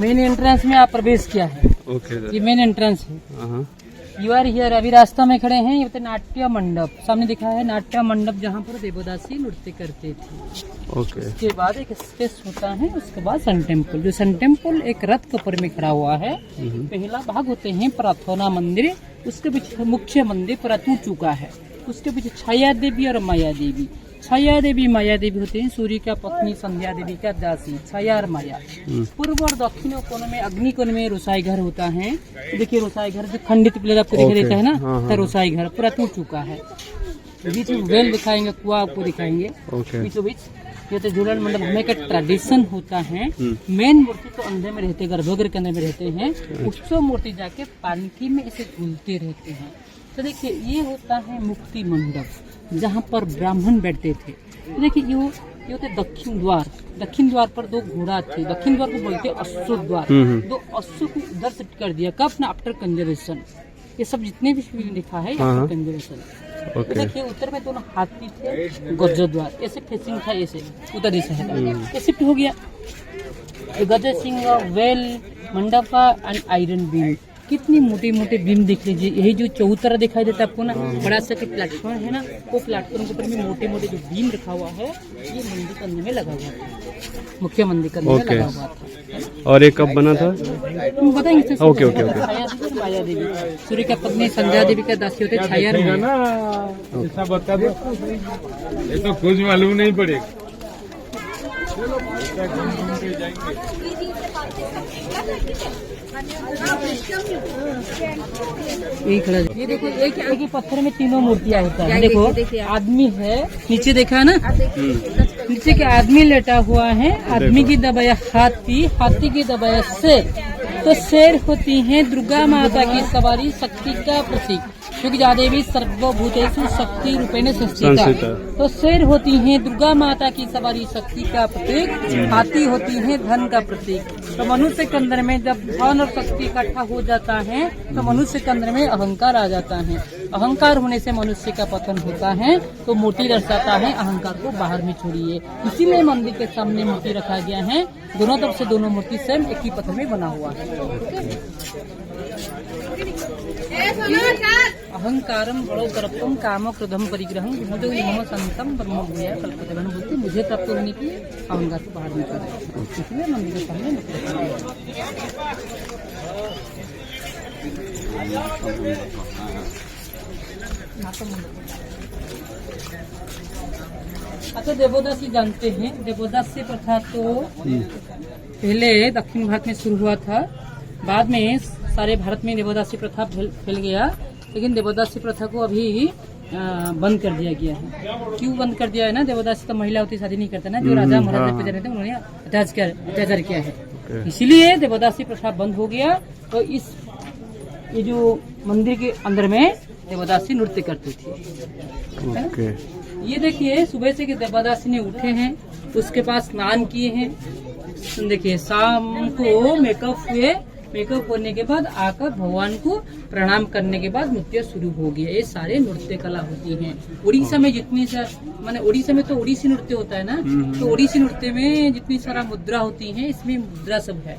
Main entrance में आप प्रवेश किया है। Okay sir. ये मेन एंट्रेंस है। हाँ। यू आर हियर, अभी रास्ता में खड़े हैं। ये होते नाट्य मंडप, सामने दिखा है नाट्य मंडप, जहाँ पर देवदासी नृत्य करते थे। ओके। उसके बाद एक स्पेस होता है, उसके बाद सन टेम्पल। जो सन टेम्पल एक रथ के ऊपर में खड़ा हुआ है। पहला भाग होते हैं प्रार्थना मंदिर, उसके पीछे मुख्य मंदिर पूरा टूट चुका है। उसके पीछे छाया देवी और माया देवी। छाया देवी माया देवी होते हैं सूर्य का पत्नी, संध्या देवी का दासी, छाया और माया। पूर्व और दक्षिण कोण में अग्नि कोण में रोसाई घर होता है। देखिए रोसाई घर जो खंडित प्लेयर आपको दिखाई देता है ना, तो रोसाई घर पूरा टूट चुका है। बीच में वेल दिखाएंगे, कुआ आपको दिखाएंगे बीचों बीच। ये तो झूलन मंडप होने का ट्रेडिशन होता है। मेन मूर्ति तो अंदर में रहते, गर्भगृह के अंदर में रहते हैं। उत्सव मूर्ति जाके पालकी में इसे झूलते रहते हैं। तो देखिए ये होता है मुक्ति मंडप, जहाँ पर ब्राह्मण बैठते थे। तो देखिए ये होते दक्षिण द्वार। दक्षिण द्वार पर दो घोड़ा थे। दक्षिण द्वार को बोलते अश्व द्वार। दो अश्व को उधर से कर दिया, कब ना आफ्टर कंजर्वेशन। ये सब जितने भी लिखा है आफ्टर कंजर्वेशन। तो देखिए उत्तर में दोनों हाथी थे, गजर द्वार ऐसे फेसिंग था, ऐसे उधर दिशा है। ये शिफ्ट हो गया। गजर सिंह वेल मंडप एंड आयरन बीम। कितनी मोटे मोटे बीम देख लीजिए। यही जो चौतरा दिखाई देता है आपको ना, बड़ा सा प्लेटफॉर्म है ना, वो प्लेटफॉर्म के ऊपर में मोटे मोटे जो बीम रखा हुआ है, ये मंदिर के अंदर में लगा हुआ था। मुख्य मंदिर के अंदर में लगा हुआ था। और ये कब बना था बताएंगे। Okay okay okay. Chhaya Devi Maya Devi, Surya का पत्नी संध्या देवी का दासी होते छाया। ऐसा बता दो, ये तो कुछ मालूम नहीं पड़ेगा। ये देखो एक ही पत्थर में तीनों मूर्तियां होता है। देखो आदमी है, नीचे देखा है ना, नीचे के आदमी लेटा हुआ है। आदमी की दबाया हाथी, हाथी की दबाया शेर। तो शेर होती है दुर्गा माता की सवारी, शक्ति का प्रतीक, क्योंकि देवी सर्वभूतेषु शक्ति रूपेण संस्थिता। तो शेर होती है दुर्गा माता की सवारी, शक्ति का प्रतीक। हाथी होती है धन का प्रतीक। तो मनुष्य के अंदर में जब धन और शक्ति इकट्ठा हो जाता है, तो मनुष्य के अंदर में अहंकार आ जाता है। अहंकार होने से मनुष्य का पतन होता है। तो मूर्ति दर्शाता है अहंकार को बाहर में छोड़िए। इसीलिए मंदिर के सामने मूर्ति रखा गया है। दोनों तरफ से दोनों मूर्ति सेम एक ही पत्थर में बना हुआ है। अहंकारम बड़ो करपम काम क्रोधम परिग्रहम मुझे मम संतम ब्रह्म भूया कल्पते। बोलते मुझे प्राप्त होने की अहंकार को बाहर में छोड़ा, इसलिए मंदिर के सामने अच्छा देवोदासी जानते हैं। देवोदासी प्रथा तो पहले दक्षिण भारत में शुरू हुआ था, बाद में सारे भारत में देवदासी प्रथा फैल गया। लेकिन देवदासी प्रथा को अभी बंद कर दिया गया है। क्यों बंद कर दिया है ना, देवदासी तो महिला होती शादी नहीं करता ना, जो राजा महाराजा पे रहते उन्होंने अत्याचार किया है, इसीलिए देवदासी प्रथा बंद हो गया। तो ये जो मंदिर के अंदर में देवदासी नृत्य करती थी। ये देखिए सुबह से देवदासी ने उठे हैं, उसके पास स्नान किए हैं। देखिए शाम को मेकअप हुए, मेकअप होने के बाद आकर भगवान को प्रणाम करने के बाद नृत्य शुरू हो गया। ये सारे नृत्य कला होती हैं। उड़ीसा में जितनी माने उड़ीसा में तो ओडिसी नृत्य होता है ना, तो ओडिसी नृत्य में जितनी सारा मुद्रा होती है, इसमें मुद्रा सब है,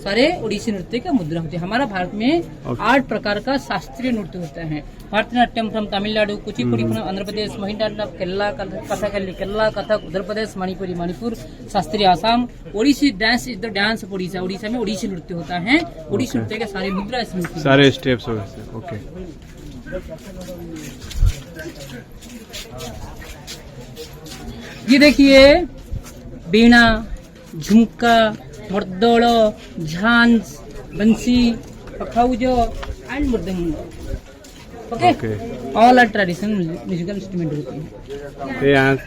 सारे ओडिसी नृत्य का मुद्रा होती है। हमारा भारत में 8 प्रकार का शास्त्रीय नृत्य होता है। भरतनाट्यम फ्रॉम तमिलनाडु, कुचिपुड़ी फ्रॉम आंध्र प्रदेश, मोहिनीअट्टम केरला, कथकली केरला, कथक उत्तर प्रदेश, मणिपुरी मणिपुर, शास्त्रीय Assam. Odissi dance is the dance of Odisha. Odisha में ओडिसी नृत्य होता है। ओडिसी नृत्य के सारे मुद्रा इसमें सारे स्टेप्स ओके। ये देखिए बीणा, झुमका, मर्दोल, झांझ, बंसी, पखाउजो and mridang. Okay, all are traditional musical instrument होती है।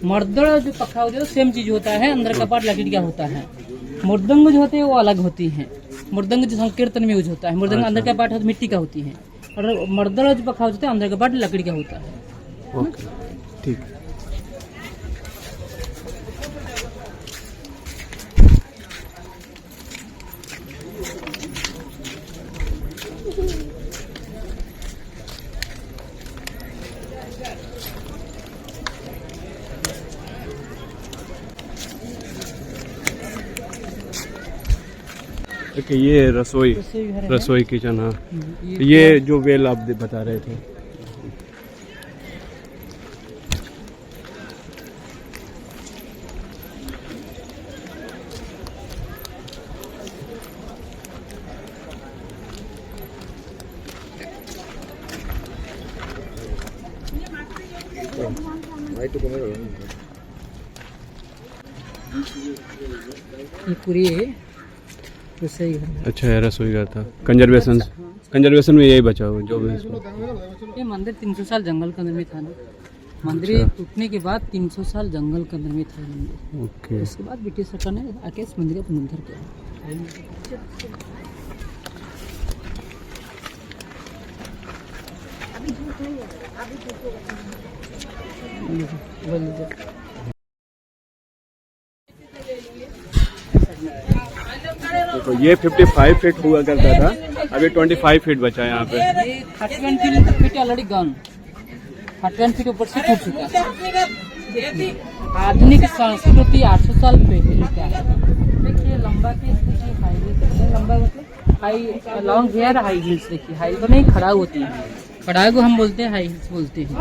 मर्दोल जो पखाउजो सेम चीज होता है, अंदर का पार्ट लकड़ी का होता है। मृदंग जो होते हैं वो अलग होती है। मृदंग जो संकीर्तन में यूज होता है, मृदंग अंदर का पार्ट मिट्टी का होती है, और मर्दोल जो पखाउजो होता है अंदर का पार्ट लकड़ी का होता है। ओके ठीक है। ओके, ये रसोई रसोई घर है। रसोई किचन, हाँ। ये ये जो वेल आप बता रहे थे। ये पूरी रसोई घर है। अच्छा है, रसोई घर था। कंजर्वेशन में यही बचा हुआ जो भी इसमें। ये मंदिर 300 साल जंगल के अंदर में था ना। मंदिर टूटने के बाद 300 साल जंगल के अंदर में था ये मंदिर। ओके, उसके बाद ब्रिटिश सरकार ने आके इस मंदिर का पुनरुद्धार किया। तो ये 55 फीट हुआ करता था, अभी 25 फीट बचा है यहाँ पे। ये 31 फीट ऑलरेडी गन, 31 फीट ऊपर से टूट चुका है। आधुनिक संस्कृति 800 साल पहले का है। देखिए लंबा की स्थिति हाई, लंबा मतलब high long hair high heels. देखिए हाई तो नहीं, खड़ा होती है, खड़ा को हम बोलते हैं, हाई हिल्स बोलते हैं।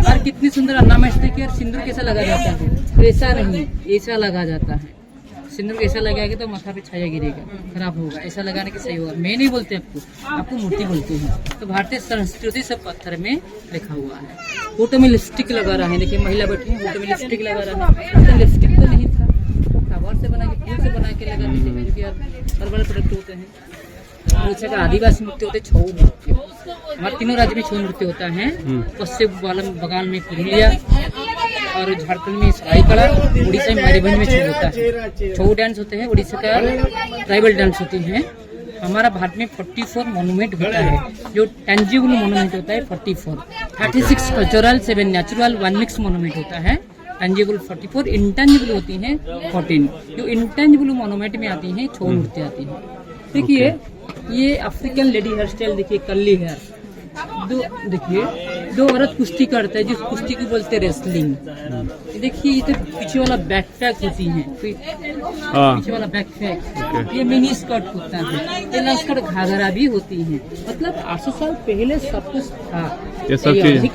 और कितनी सुंदर अर्नामेंट्स देखिए। और सिंदूर कैसा लगा जाता है, तो ऐसा नहीं, ऐसा लगा जाता है। सिंदूर कैसा लगाएगा तो माथा पे छाया गिरेगा, खराब होगा। ऐसा लगाने के सही होगा। मैं नहीं बोलते आपको, आपको मूर्ति बोलते हैं। तो भारतीय संस्कृति सब पत्थर में लिखा हुआ है। फोटो में लिपस्टिक लगा रहा है, देखिए महिला बैठी है, फोटो में लिपस्टिक लगा रहा है। तो लिपस्टिक तो नहीं था, फ्लावर से बना के, फूल से बना के लगा दीजिए, जो कि हर बड़े प्रोडक्ट होते हैं। उड़ीसा का आदिवासी नृत्य होते हैं छऊ नृत्य। हमारे तीनों राज्य में छऊ नृत्य होता है। पश्चिम बंगाल में पुरुलिया और झारखंड में सरायकला, उड़ीसा में मयूरभंज में छऊ होता है। छऊ डांस होते हैं, उड़ीसा का ट्राइबल डांस होते हैं। हमारा भारत में 44 मोनूमेंट होता है, जो टेंजिबल मोनूमेंट होता है 44, 36 कल्चरल, 7 नेचुरल, 1 मिक्स मोनूमेंट होता है। टेंजिबल 44, इंटेंजिबल होती हैं 14। जो इंटेंजिबल मोनूमेंट में आती हैं छऊ नृत्य आती है। देखिए ये अफ्रीकन लेडी हेयर स्टाइल, देखिए कर्ली हेयर। देखिए दो औरत कुश्ती करते हैं, जिस कुश्ती को बोलते हैं रेसलिंग। देखिए ये तो पीछे वाला बैकपैक होती है, पीछे वाला बैकपैक, ये मिनी स्कर्ट होता है, ये लस्कर घाघरा भी होती है। मतलब 800 साल पहले सब कुछ था, ये सब चीज।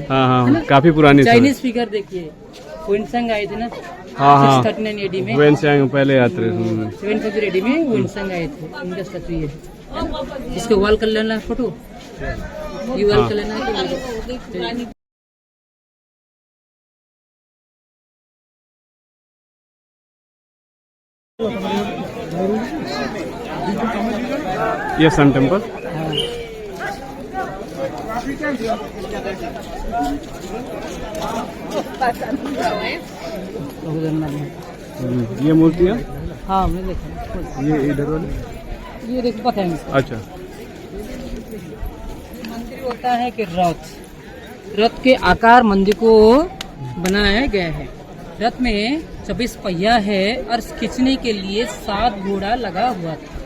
हाँ, काफी पुरानी। चाइनीज फिगर देखिए, वेनसंग आए थे ना, 639 एडी में। वेनसंग पहले आते 740 एडी में वेनसंग आए थे, उनका स्टैचू ये है। इसको वॉल कर लेना फोटो, ये वॉल कर लेना है। ये सन टेम्पल। ये मूर्तियाँ, हाँ मैं देखा। ये इधर वाले, ये देखो पता है मुझको। अच्छा। मंदिर होता है कि रथ के आकार मंदिर को बनाया गया है। रथ में 24 पहिया है और खींचने के लिए 7 घोड़ा लगा हुआ था।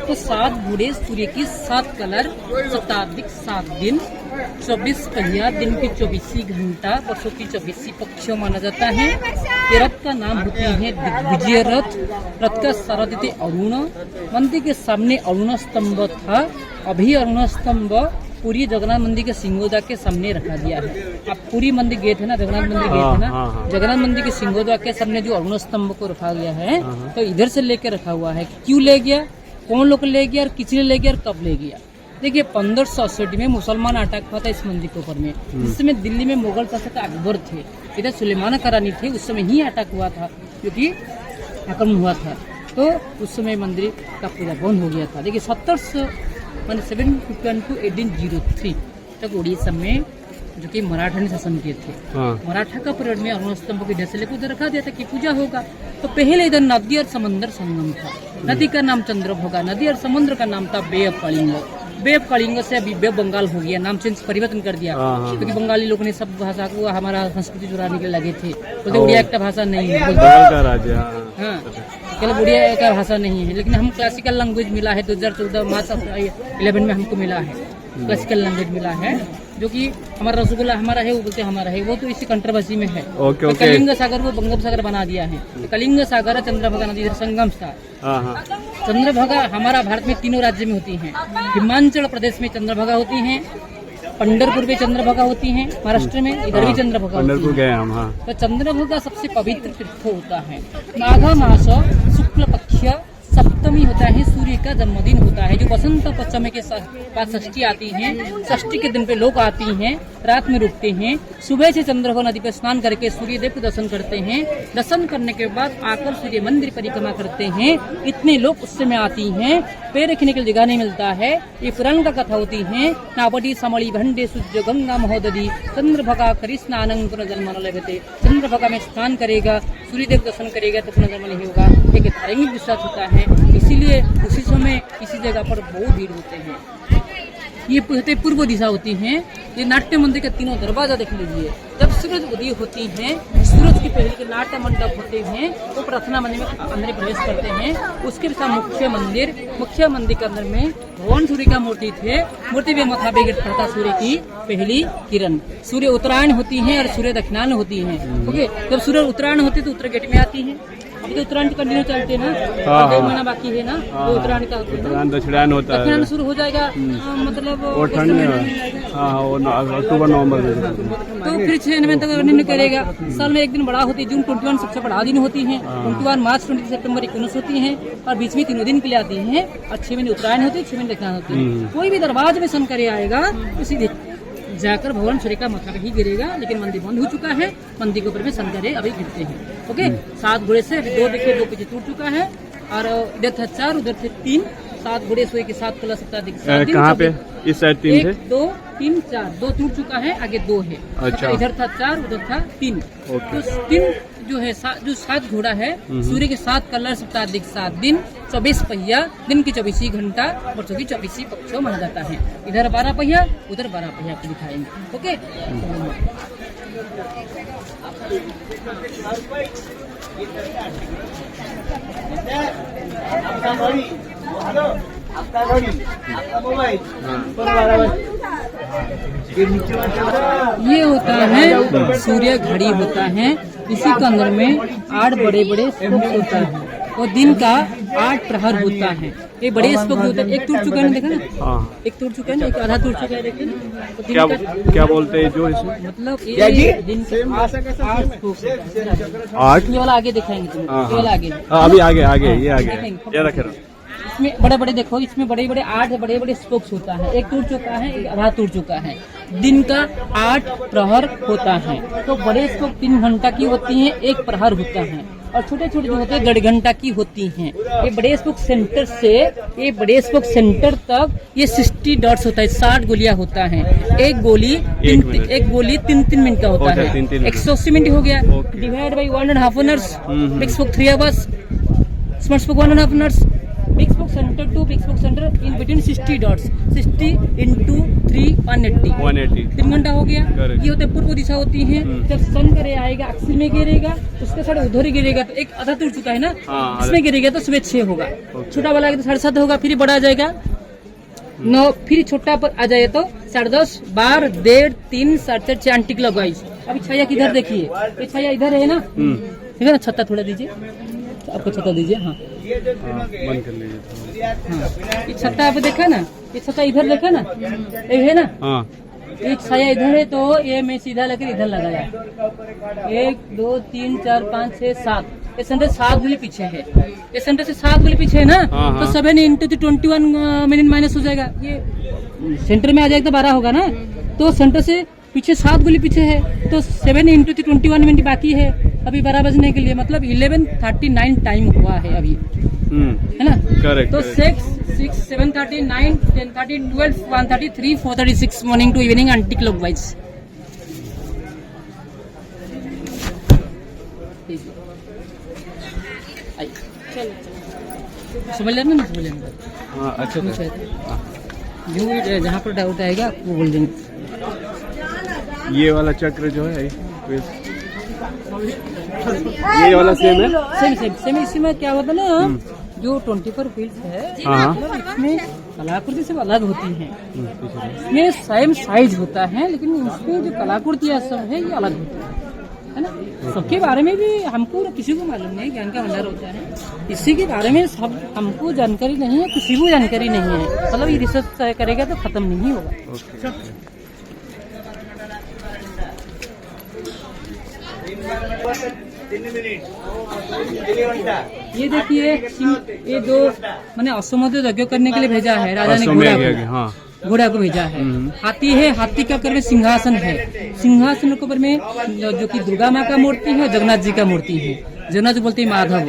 तो 7 घोड़े, सूर्य की 7 कलर, शताब्दी 7 दिन, 24 पहिया, दिन की 24 घंटा, वर्षों की 24 पक्षियों माना जाता है। ये रथ का नाम होते हैं दिग्विजय रथ। रथ का सारथी थे अरुण। मंदिर के सामने अरुण स्तंभ था। अभी अरुण स्तंभ पूरी जगन्नाथ मंदिर के सिंगोदा के सामने रखा गया है। अब पूरी मंदिर गेट है ना, जगन्नाथ मंदिर गेट है ना, जगन्नाथ मंदिर के सिंगोदा के सामने जो अरुण स्तंभ को रखा गया है, तो इधर से लेके रखा हुआ है। क्यों ले गया, कौन लोग ले गया और किसने ले गया और कब ले गया। देखिए 1568 में मुसलमान अटैक हुआ था इस मंदिर के ऊपर में। इस समय दिल्ली में मुगल शासक अकबर थे, इधर सुलेमान करानी थे, उस समय ही अटैक हुआ था, क्योंकि आक्रमण हुआ था। तो उस समय मंदिर का पूरा बंद हो गया था। देखिए 751 to 1803 तक उड़ीसा में जो कि मराठा ने शासन किए थे। मराठा का पीरियड में अरुण स्तंभ की जैसे लेकर उधर रखा दिया था कि पूजा होगा। तो पहले इधर नदी और समंदर संगम था। नदी का नाम चंद्रभागा, नदी और समुद्र का नाम था bay of Kalinga. Bay of Kalinga से अभी बे बंगाल हो गया, नाम चेंज परिवर्तन कर दिया, क्योंकि बंगाली लोगों ने सब भाषा को हमारा संस्कृति चुराने के लगे थे। बोलते उड़िया एक भाषा नहीं है, हाँ केवल उड़िया का भाषा नहीं है। लेकिन हम क्लासिकल लैंग्वेज मिला है 2014 मार्च 11 में हमको मिला है, क्लासिकल लैंग्वेज मिला है, जो कि हमारा रसगुल्ला हमारा है, वो बोलते हैं हमारा है, वो तो इसी कंट्रोवर्सी में है। ओके, तो ओके। कलिंग सागर वो बंगोपसागर बना दिया है। तो कलिंग सागर चंद्रभागा नदी इधर संगम स्थान। हाँ हाँ। चंद्रभागा हमारा भारत में 3 राज्य में होती हैं। हिमाचल प्रदेश में चंद्रभागा होती हैं, पंढरपुर में चंद्रभागा होती हैं, महाराष्ट्र में इधर भी चंद्रभागा होती पंढरपुर है। गए हम। हाँ। तो चंद्रभागा सबसे पवित्र तीर्थ होता है। माघ मास शुक्ल पक्ष सप्तमी होता है, सूर्य का जन्मदिन होता है। जो बसंत पंचमी के बाद षष्ठी आती है, षष्ठी के दिन पे लोग आती हैं, रात में रुकते हैं, सुबह से चंद्रभागा नदी पर स्नान करके सूर्य देव को दर्शन करते हैं। दर्शन करने के बाद आकर सूर्य मंदिर परिक्रमा करते हैं। इतने लोग उस समय आती हैं, पैर रखने के लिए जगह नहीं मिलता है। ये पुराण का कथा होती है। नावटी समड़ी भंडे सूर्य गंगा महोदधी चंद्रभागा करी स्नानं पुनर्जन्म न लभते। चंद्रभागा में स्नान करेगा, सूर्य देव दर्शन करेगा तो पुनर्जन्म नहीं होगा। एक धार्मिक विश्वास होता है, इसीलिए उसी समय इसी जगह पर बहुत भीड़ होते हैं। ये कहते पूर्व दिशा होती है। ये नाट्य मंदिर के तीनों दरवाजा देख लीजिए। जब सूरज उदय होती है, सूरज की पहले के नाट्य मंडप होते हैं, वो प्रार्थना मंदिर में अंदर प्रवेश करते हैं। उसके साथ मुख्य मंदिर के अंदर में भगवान सूर्य का मूर्ति थे। मूर्ति में मथा पे गिरता था सूर्य की पहली किरण। सूर्य उत्तरायण होती है और सूर्य दक्षिणायन होती है। ओके, जब सूर्य उत्तरायण होती है तो उत्तर गेट में आती है। अभी तो उत्तरायण कंटिन्यू चलते हैं ना, 2 महीना बाकी है ना, तो उत्तरायण का उत्तरायण दक्षिणायन होता है। दक्षिणायन शुरू हो जाएगा, मतलब वो ठंड में। हाँ, वो अक्टूबर नवंबर में। तो फिर 6 महीने तक कंटिन्यू करेगा। साल में एक दिन बड़ा होती है, जून 21 सबसे बड़ा दिन होती है। 21 मार्च 20 सितंबर 19 होती है, और बीच में 3 दिन के लिए आती है। और 6 महीने उत्तरायण होती है, 6 महीने दक्षिणायन होती है। कोई भी दरवाजे में सन करे आएगा तो सीधे जाकर भगवान सूर्य का माथा पे ही गिरेगा। लेकिन मंदिर बंद हो चुका है, मंदिर के ऊपर में सन करे अभी गिरते हैं। ओके, 7 घोड़े से 2 देखिए, 2 पीछे टूट चुका है, और इधर था 4, उधर थे 3। 7 घोड़े सोए के 7 कलश सप्ताधिक 7 दिन। कहाँ पे? इस साइड 3 थे। 1 2 3 4, 2 टूट चुका है, आगे 2 है। अच्छा। इधर था 4, उधर था 3। ओके। तो 3 जो है जो 7 घोड़ा है, सूर्य के 7 कलर सप्ताधिक 7 दिन, 24 पहिया, दिन की 24 घंटा, वर्षों की 24 पक्षों माना जाता है। इधर 12 पहिया, उधर 12 पहिया आपको दिखाएंगे। ओके, ये होता है सूर्य घड़ी होता है। इसी के अंदर में 8 बड़े बड़े स्पोक होता है, और दिन का 8 प्रहर होता है। ये बड़े स्पोक होता है। एक टूट चुका है ना, देखा ना? हाँ। एक टूट चुका है ना, एक आधा टूट चुका है, देखिए ना। तो दिन क्या बोलते हैं जो इसमें? मतलब ये दिन के 8 स्पोक होता है। 8? ये वाला आगे दिखाएंगे तुम्हें, ये वाला आगे। अभी आगे ये आगे ये रखे रहो। इसमें बड़े बड़े देखो, इसमें बड़े बड़े 8 बड़े बड़े स्पोक्स होता है। एक टूट चुका है, एक आधा टूट चुका है। दिन का 8 प्रहर होता है। तो बड़े स्पोक 3 घंटा की होती हैं, 1 प्रहर होता है, और छोटे छोटे जो होते हैं 1.5 घंटा की होती हैं। ये बड़े स्पोक सेंटर से ये बड़े स्पोक सेंटर तक ये 60 डॉट्स होता है, 60 गोलियां होता है। एक गोली 3 मिनट का होता है। 180 मिनट हो गया, divide by 1.5 hours. Big spoke 3 hours, small spoke 1.5 hours. Big spoke centre to big spoke centre in between 60 dots, 60 into 3 180 3 घंटा हो गया। ये होते पूर्व दिशा होती है। जब सन करे आएगा, अक्सर में गिरेगा, उसके साथ उधर ही गिरेगा। तो एक आधा टूट चुका है ना, इसमें गिरेगा तो सुबह 6 होगा। छोटा वाला तो 7:30 होगा, फिर बड़ा आ जाएगा 9, फिर छोटा पर आ जाए तो 10:30 12 1:30 3 4 6 एंटी क्लॉकवाइज। अभी छाया किधर देखिए, ये छाया इधर है ना, ठीक है ना। छत्ता थोड़ा दीजिए, आपको छत्ता दीजिए। हाँ, बंद कर लीजिए। हाँ, ये छत्ता आप देखा ना, ये छत्ता इधर देखा ना, ये है ना। हाँ, एक छाया इधर है, तो ये मैं सीधा लेकर इधर लगाया। 1 2 3 4 5 6 7, ये सेंटर 7 गोली पीछे है। ये सेंटर से 7 गोली पीछे है ना, तो 7 इंटू 21 मिनट माइनस हो जाएगा। ये सेंटर में आ जाएगा तो 12 होगा ना। तो सेंटर से पीछे 7 गोली पीछे है, तो 7 इंटू 21 मिनट बाकी है अभी 12 बजने के लिए। मतलब 11:39 टाइम हुआ है अभी, है ना। करेक्ट। तो 6 7:30 9 10:30 12 1:30 3 4:36 morning to evening anti clockwise. समझ लेना ना, समझ लेना। हाँ, अच्छा था। जो जहाँ पर डाउट आएगा वो बोल देंगे। ये वाला चक्र जो है ये वाला सेम है। सेम इसी में क्या होता है ना, जो 24 फील्ड है, हाँ। मतलब इसमें कलाकृति सब अलग होती हैं। इसमें सेम साइज होता है, लेकिन उसमें जो कलाकृतियाँ सब है ये अलग होती है ना। सबके बारे में भी हमको किसी को मालूम नहीं, ज्ञान का भंडार होता है, इसी के बारे में सब हमको जानकारी नहीं है, किसी को जानकारी नहीं है। मतलब ये रिसर्च करेगा तो खत्म नहीं होगा। ये देखिए, ये दो मैंने अश्वमेध यज्ञ करने के लिए भेजा है राजा ने, घोड़ा को भेजा है। हाथी है, हाथी का ऊपर में सिंहासन है, सिंहासन के ऊपर में जो कि दुर्गा माँ का मूर्ति है, जगन्नाथ जी का मूर्ति है। जगन्नाथ बोलते हैं माधव,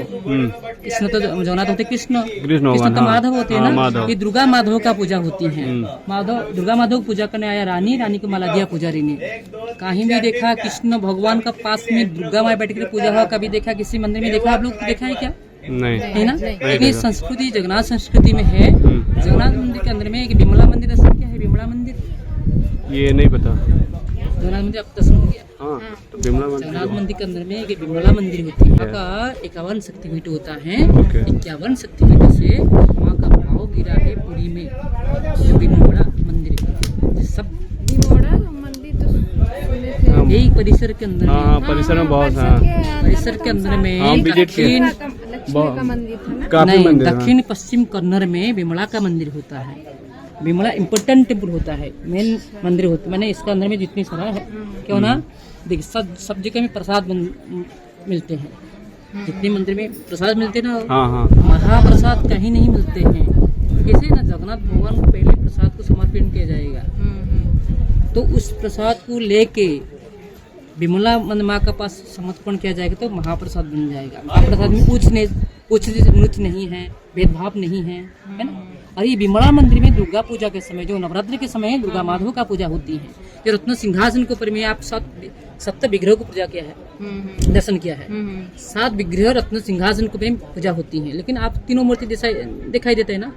कृष्ण तो जगन्नाथ होते कृष्ण तो माधव होते हैं ना। ये दुर्गा माधव का पूजा होती है। माधव दुर्गा माधव पूजा करने आया रानी को माला दिया पुजारी ने। कहीं भी देखा कृष्ण भगवान का पास में दुर्गा माँ बैठ कर पूजा हुआ, कभी देखा किसी मंदिर में देखा? आप लोग देखा है क्या? नहीं है ना। लेकिन संस्कृति जगन्नाथ संस्कृति में है। जगन्नाथ मंदिर के अंदर में एक विमला मंदिर है। क्या है विमला मंदिर? ये नहीं पता। जगन्नाथ मंदिर आप दर्शन किया? तो जगन्नाथ मंदिर के अंदर में एक विमला मंदिर होती है। का 51 शक्तिपीठ होता है। 51 शक्तिपीठ से वहाँ का भाव गिरा है पुरी में, जो विमला मंदिर सब यही परिसर के अंदर में, परिसर में बहुत परिसर के अंदर में दक्षिण पश्चिम कन्नड़ में विमला का मंदिर होता है। विमला इम्पोर्टेंट टेम्पल होता है, मेन मंदिर होता है। मैंने इसके अंदर में जितनी सारा है क्यों ना देखिए, सब जगह में प्रसाद मिलते हैं। जितने मंदिर में प्रसाद मिलते हैं ना, महाप्रसाद कहीं नहीं मिलते हैं। कैसे ना, जगन्नाथ भगवान को पहले प्रसाद को समर्पण किया जाएगा, तो उस प्रसाद को लेके विमला माँ का पास समर्पण किया जाएगा तो महाप्रसाद बन जाएगा। महाप्रसाद में उच्च नीच नहीं है, भेदभाव नहीं है, है ना। और ये विमला मंदिर में दुर्गा पूजा के समय, जो नवरात्रि के समय दुर्गा माधव का पूजा होती है, जो रत्न सिंहासन के ऊपर में आप 7 विग्रह को पूजा किया है, दर्शन किया है। 7 विग्रह रत्न सिंहासन के ऊपर में पूजा होती है। लेकिन आप तीनों मूर्ति दिखाई देते है ना।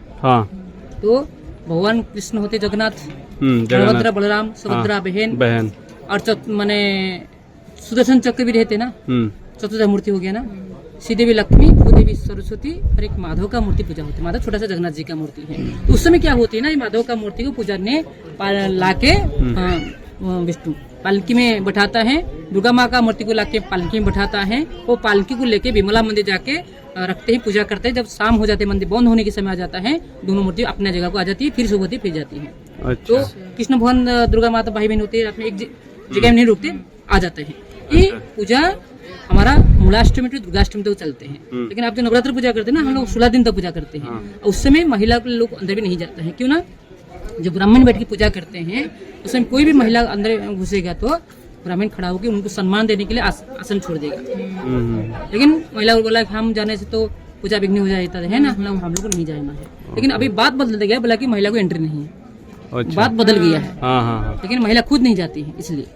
तो भगवान कृष्ण होते जगन्नाथ, बलभद्र बलराम, सुभद्रा बहन, और माने सुदर्शन चक्र भी रहते ना, चतुर्थ मूर्ति हो गया ना। श्रीदेवी लक्ष्मी, भूदेवी सरस्वती और एक माधव का मूर्ति पूजा होती है। माधव छोटा सा जगन्नाथ जी का मूर्ति है। तो उस समय क्या होती है ना, ये माधव का मूर्ति को पुजारी लाके विष्णु पालकी में बैठाता है, दुर्गा माँ का मूर्ति को लाके पालकी में बैठाता है। वो पालकी को लेके विमला मंदिर जाके रखते हैं, पूजा करते हैं। जब शाम हो जाते हैं, मंदिर बंद होने के समय आ जाता है, दोनों मूर्ति अपने जगह को आ जाती है, फिर सुबह होती फिर जाती है। तो कृष्ण भगवान दुर्गा माता भाई बहन होते हैं, अपने एक जगह में नहीं रुकते, आ जाते हैं। ये पूजा हमारा मूलाष्टमी टू दुर्गाष्टमी तक चलते हैं। लेकिन आप जो नवरात्र पूजा करते हैं ना, हम लोग 16 दिन तक पूजा करते हैं। उस समय महिला लोग अंदर भी नहीं जाते हैं। क्यों ना, जो ब्राह्मण बैठ के पूजा करते हैं उस समय कोई भी महिला अंदर घुसेगा तो ब्राह्मण खड़ा होकर उनको सम्मान देने के लिए आसन छोड़ देगा। लेकिन महिला को बोला हम जाने से तो पूजा विघ्न हो जाता है ना, हम लोग को नहीं जाना है। लेकिन अभी बात बदल गया, बोला कि महिला को एंट्री नहीं है। बात बदल गया है। लेकिन महिला खुद नहीं जाती है। इसलिए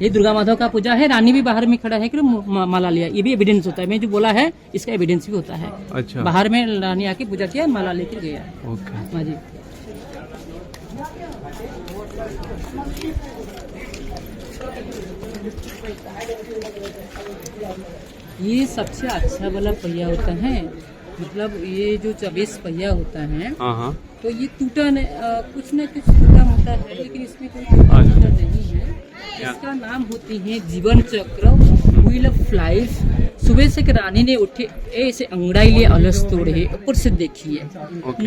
ये दुर्गा माधव का पूजा है। रानी भी बाहर में खड़ा है कि माला लिया, ये भी एविडेंस होता है। मैं जो बोला है इसका एविडेंस भी होता है। अच्छा। बाहर में रानी आके पूजा किया, माला लेकर गया। हाँ जी। ये सबसे अच्छा वाला पहिया होता है। मतलब ये जो 24 पहिया होता है, तो ये टूटा कुछ न कुछ टूटा मोटा है, लेकिन इसमें कोई टूटा नहीं है। इसका नाम होती है जीवन चक्र, व्हील ऑफ लाइफ। सुबह से रानी ने उठे ऐसे अंगड़ाई लिए अलस तोड़े, ऊपर से देखिए।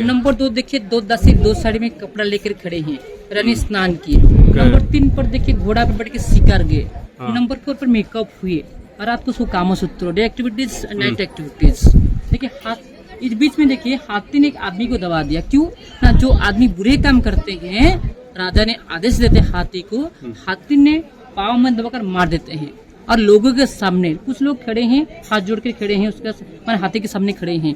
नंबर 2 देखिए, 2 दासी 2 साड़ी में कपड़ा लेकर खड़े हैं, रानी स्नान किए। नंबर 3 पर देखिए घोड़ा पर बैठ के शिकार गए। नंबर 4 पर मेकअप हुए, और रात को Kamasutra, day activities, night activities. देखिए इस बीच में देखिए हाथी ने एक आदमी को दबा दिया। क्यों ना, जो आदमी बुरे काम करते हैं राजा ने आदेश देते हाथी को, हाथी ने पाँव में दबाकर मार देते हैं। और लोगों के सामने कुछ लोग खड़े हैं, हाथ जोड़ के खड़े हैं, उसका हाथी के सामने खड़े हैं,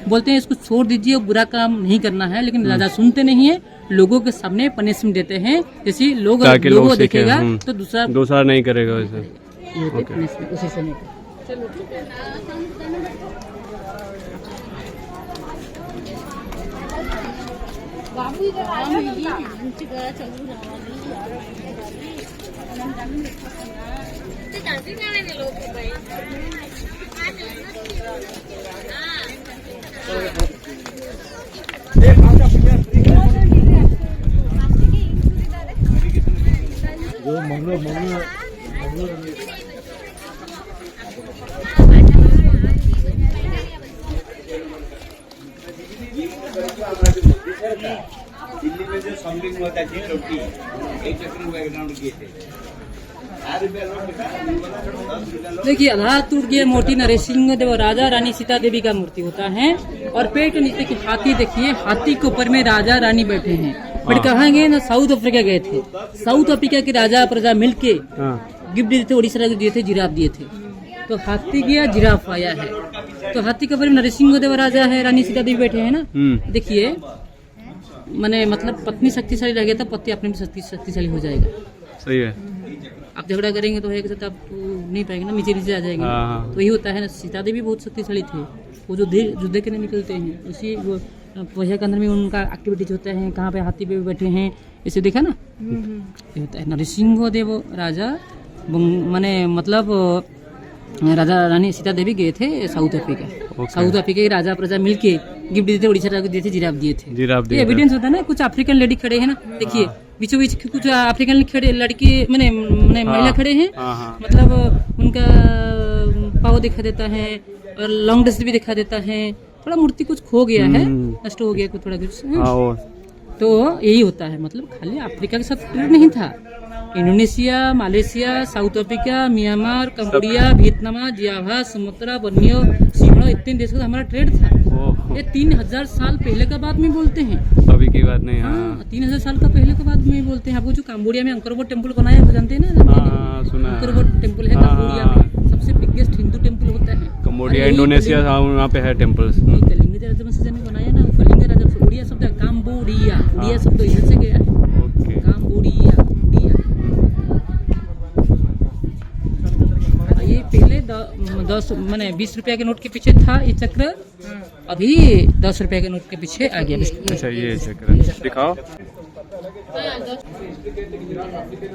बोलते हैं इसको छोड़ दीजिए, बुरा काम नहीं करना है। लेकिन राजा सुनते नहीं है, लोगों के सामने पनिशमेंट देते हैं। जैसे लोगों देखेगा तो दूसरा नहीं करेगा उसी समय। चलो ठीक है। बाबू इधर दिल्ली में जो समलिंग होता है रोटी एक चक्र बैकग्राउंड किए थे। देखिए आधार टूट गया मोती नरसिंह देव राजा रानी सीता देवी का मूर्ति होता है और पेट नीचे की हाथी देखिए, हाथी के ऊपर में राजा रानी बैठे हैं। बट कहाँ गए ना, साउथ अफ्रीका गए थे। साउथ अफ्रीका के राजा प्रजा मिलके गिफ्ट दिए थे, उड़ीसा को दिए थे, जिराफ दिए थे। तो हाथी गया, जिराफ आया है। तो हाथी के ऊपर में नरसिंह देव राजा है, रानी सीता देवी बैठे हैं ना। देखिए मैंने मतलब पत्नी शक्तिशाली रह गया था, पति अपने भी शक्तिशाली हो जाएगा। सही है। आप झगड़ा करेंगे तो एक साथ आप नहीं पाएंगे ना, नीचे नीचे आ जाएंगे। तो यही होता है ना, सीता देवी बहुत शक्तिशाली थे, वो जो युद्ध के लिए निकलते हैं उसी पोहे के अंदर में उनका एक्टिविटीज होता है। कहाँ पे हाथी पे बैठे हैं, इसे देखा ना। ये होता है नरसिंह देव राजा माने मतलब राजा रानी सीता देवी गए थे साउथ अफ्रीका। साउथ अफ्रीका के राजा प्रजा मिलके गिफ्ट दिए थे, उड़ीसा को दिए थे, जिराफ दिए थे। एविडेंस होता है ना। कुछ अफ्रीकन लेडी खड़े हैं ना, देखिए बीचों बीच कुछ अफ्रीकन खड़े लड़की मैंने महिला खड़े हैं। मतलब उनका पाव दिखा देता है और लॉन्ग ड्रेस भी दिखा देता है। थोड़ा मूर्ति कुछ खो गया है, नष्ट हो गया कुछ थोड़ा कुछ। तो यही होता है, मतलब खाली अफ्रीका के साथ ट्रेड नहीं था। Indonesia, Malaysia, South Africa, Myanmar, Cambodia, Vietnam, Java, Sumatra, Borneo, सिमड़ा, इतने देशों का हमारा ट्रेड था। ये 3000 साल पहले का बात में बोलते हैं, अभी की बात नहीं। हाँ 3000 साल का पहले का बात में बोलते हैं। आपको जो कंबोडिया में अंकोर वाट टेम्पल बनाया है, जानते हैं ना? सुना है। अंकोर वाट टेम्पल है कंबोडिया में, सबसे बिगेस्ट हिंदू टेम्पल होता है। कंबोडिया, इंडोनेशिया, वहाँ पे है टेम्पल्स। कलिंग राजवंश ने बनाया ना, कलिंग राजवंश। उड़िया शब्द है काम्बोडिया, उड़िया शब्द इधर से गया है, काम्बोडिया। ये पहले 10 मैंने 20 रुपया के नोट के पीछे था ये चक्र, अभी 10 रुपया के नोट के पीछे आ गया। अच्छा ये चक्र दिखाओ।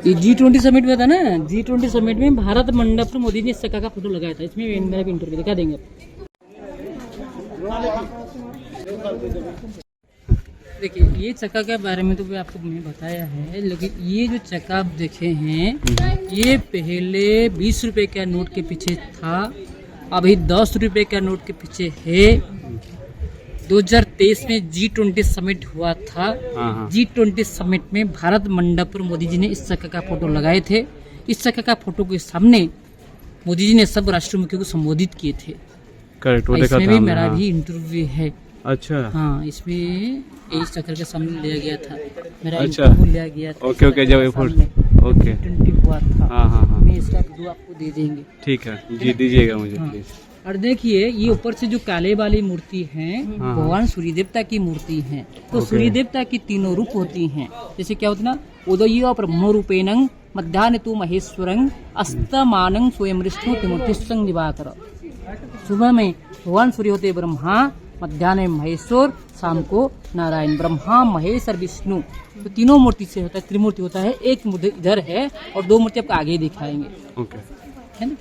ये G20 समिट में था ना, G20 समिट में भारत मंडप पर मोदी ने इस चक्का का फोटो लगाया था। इसमें मेरा भी इंटरव्यू दिखा देंगे। देखिए ये चक्का के बारे में तो आपको मैंने बताया है, लेकिन ये जो चक्का आप देखे हैं ये पहले 20 रुपए का नोट के पीछे था, अभी 10 रुपए का नोट के पीछे है। 2023 में G20 समिट हुआ था। G20 समिट में भारत मंडप पर मोदी जी ने इस चक्का का फोटो लगाए थे। इस चक्का का फोटो के सामने मोदी जी ने सब राष्ट्र मुखियों को संबोधित किए थे। करेक्ट, इसमें भी मेरा भी इंटरव्यू है। अच्छा हाँ, इसमें इस चक्कर के सामने लिया गया था, मेरा अच्छा इंटरव्यू लिया गया था। ओके जब ओके 20 हुआ था। हाँ मैं इसका वीडियो आपको दे देंगे। ठीक है जी, दीजिएगा मुझे प्लीज। और देखिए ये ऊपर से जो काले वाली मूर्ति है भगवान सूर्य देवता की मूर्ति है। तो सूर्य देवता की तीनों रूप होती हैं। जैसे क्या होता है ना, उदय ब्रह्म रूपेणं मध्याह्न तु महेश्वरं अस्तमानं स्वयं विष्णु त्रिमूर्तिस्सं दिवाकर। सुबह में भगवान सूर्य होते ब्रह्मा, मध्याह्न में महेश्वर, शाम को नारायण। ब्रह्मा, महेश और विष्णु तो तीनों मूर्ति से होता है, त्रिमूर्ति होता है। एक मूर्ति इधर है और 2 मूर्ति आपको आगे दिखाएंगे, ओके है ना।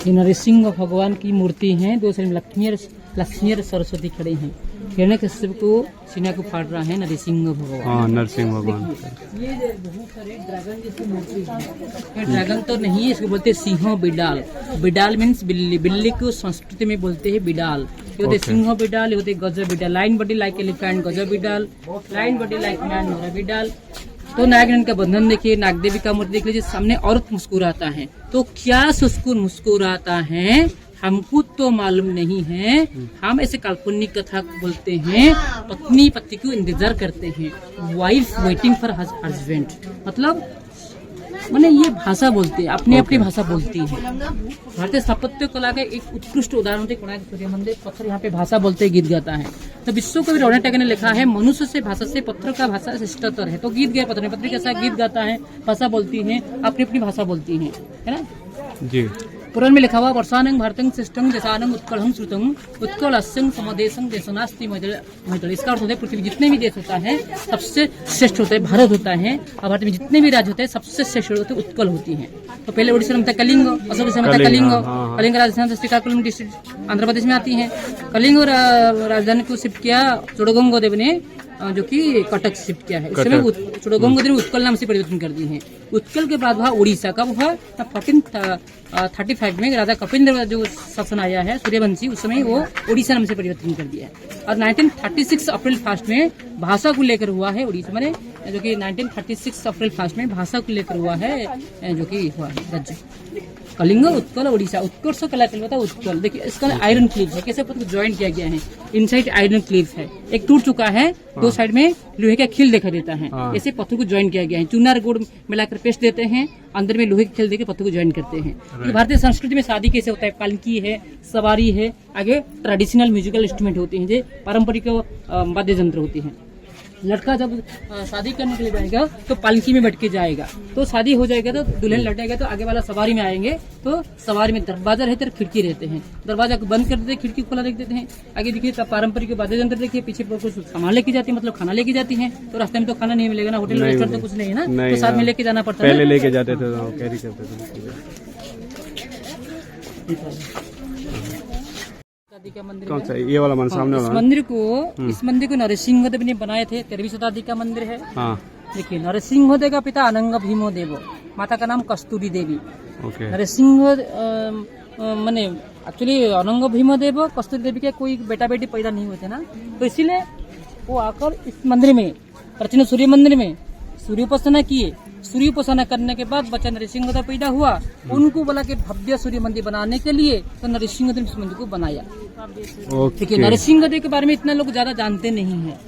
ये नरसिंह भगवान की मूर्ति है। 2 साइड में लक्ष्मी और सरस्वती खड़े हैं। हिरण्यकश्यप को सीना को फाड़ रहा है नरसिंह भगवान। हाँ नरसिंह भगवान। ये बहुत सारे ड्रैगन जैसी मूर्ति है। ये ड्रैगन तो नहीं है, इसको बोलते हैं सिंह बिडाल। बिडाल मीन्स बिल्ली, बिल्ली को संस्कृति में बोलते हैं बिडाल। ये होते सिंह बिडाल, ये होते गज बिडाल। लाइन बॉडी लाइक एलिफेंट गज बिडाल, लाइन बॉडी लाइक मैन नोरा बिडाल। तो नागन का बंधन देखिए, नागदेवी का मूर्ति देख लीजिए। सामने औरत मुस्कुराता है, तो क्या सुस्कुन मुस्कुराता है हमको तो मालूम नहीं है। हम ऐसे काल्पनिक कथा बोलते हैं। पत्नी पति को इंतजार करते हैं, वाइफ वेटिंग फॉर हस्बैंड। मतलब मैंने ये भाषा बोलते हैं, अपनी अपनी भाषा बोलती है। भारतीय स्थापत्य कला का एक उत्कृष्ट उदाहरण होते कोणार्क सूर्य मंदिर। पत्थर यहाँ पे भाषा बोलते हैं, गीत गाता है। तो विश्व कवि रवींद्रनाथ टैगोर ने लिखा है, मनुष्य से भाषा से पत्थर का भाषा श्रेष्ठतर है। तो गीत गया पत्थर, पत्थर कैसा गीत गाता है, भाषा बोलती है, अपनी अपनी भाषा बोलती है ना। जी पुराण में लिखा हुआ वर्षानंग भारतंग श्रेष्ठंग जैसानंग उत्कलहंग श्रुतंग उत्कल अस्यंग समदेशंग देशनास्ति मैथिल। इसका अर्थ होता है पृथ्वी जितने भी देश होता है सबसे श्रेष्ठ होता है भारत होता है, और भारत में जितने भी राज्य होते हैं सबसे श्रेष्ठ होते हैं उत्कल होती है। तो पहले उड़ीसा में था कलिंग, असम में था कलिंग, कलिंग राजस्थान से श्रीकाकुलम डिस्ट्रिक्ट आंध्र प्रदेश में आती है। कलिंग और राजधानी को शिफ्ट किया चोड़गंगो देव ने, जो कि कटक शिफ्ट किया है। उस समय चोड़गंगो देव ने उत्कल नाम से परिवर्तन कर दी है। उत्कल के बाद वह उड़ीसा कब हुआ? 1435 में राजा कपिलेंद्र जो शासन आया है सूर्यवंशी, उस समय वो उड़ीसा नाम से परिवर्तन कर दिया है। और 1936 अप्रैल 1 में भाषा को लेकर हुआ है उड़ीसा में, जो कि 1936 अप्रैल 1 में भाषा को लेकर हुआ है, जो कि हुआ है राज्य कलिंग उत्कल उड़ीसा। उत्कर्ष कला कहलाता है उत्कल। देखिए इसका आयरन क्लिप है, कैसे पत्थर को ज्वाइन किया गया है, इनसाइड आयरन क्लिप है, एक टूट चुका है, दो साइड में लोहे का खिल दिखाई देता है, ऐसे पत्थर को ज्वाइन किया गया है। चूना और गुड़ मिलाकर पेस्ट देते हैं, अंदर में लोहे के खिल देकर पत्थर को ज्वाइन करते हैं। ये भारतीय संस्कृति में शादी कैसे होता है, पालकी है, सवारी है, आगे ट्रेडिशनल म्यूजिकल इंस्ट्रूमेंट होते हैं, जो पारंपरिक वाद्य यंत्र होती है। लड़का जब शादी करने के लिए जाएगा तो पालकी में बैठ के जाएगा, तो शादी हो जाएगा तो दुल्हन लट जाएगा, तो आगे वाला सवारी में आएंगे, तो सवारी में दरवाजा रहते हैं, खिड़की रहते हैं, दरवाजा को बंद कर देते हैं, खिड़की खुला रख देते हैं। आगे देखिए तब पारंपरिक वाद्य यंत्र देखिए, पीछे कुछ सामान लेके जाती है, मतलब खाना लेके जाती है, तो रास्ते में तो खाना नहीं मिलेगा ना, होटल रेस्टोरेंट तो कुछ नहीं है ना, तो साथ में लेके जाना पड़ता है। पहले लेके जाते थे, कैरी करते थे। का मंदिर कौन सा ये वाला मन सामने वाला? इस मंदिर को नरसिंह देव ने बनाए थे, 13वीं शताब्दी का मंदिर है। हाँ देखिए नरसिंह देव का पिता अनंग भीमो देव, माता का नाम कस्तूरी देवी। ओके। नरसिंह माने एक्चुअली अनंग भीमो देव कस्तूरी देवी के कोई बेटा बेटी पैदा नहीं हुए थे ना, तो इसीलिए वो आकर इस मंदिर में, प्राचीन सूर्य मंदिर में सूर्य उपासना किए। सूर्य उपासना करने के बाद बच्चा नरसिंह देव पैदा हुआ, उनको बोला कि भव्य सूर्य मंदिर बनाने के लिए, तो नरसिंह देव इस मंदिर को बनाया। देखिए नरसिंह देव के बारे में इतना लोग ज्यादा जानते नहीं है,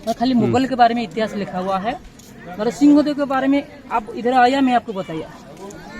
और खाली मुगल के बारे में इतिहास लिखा हुआ है। नरसिंह देव के बारे में आप इधर आया, मैं आपको बताया,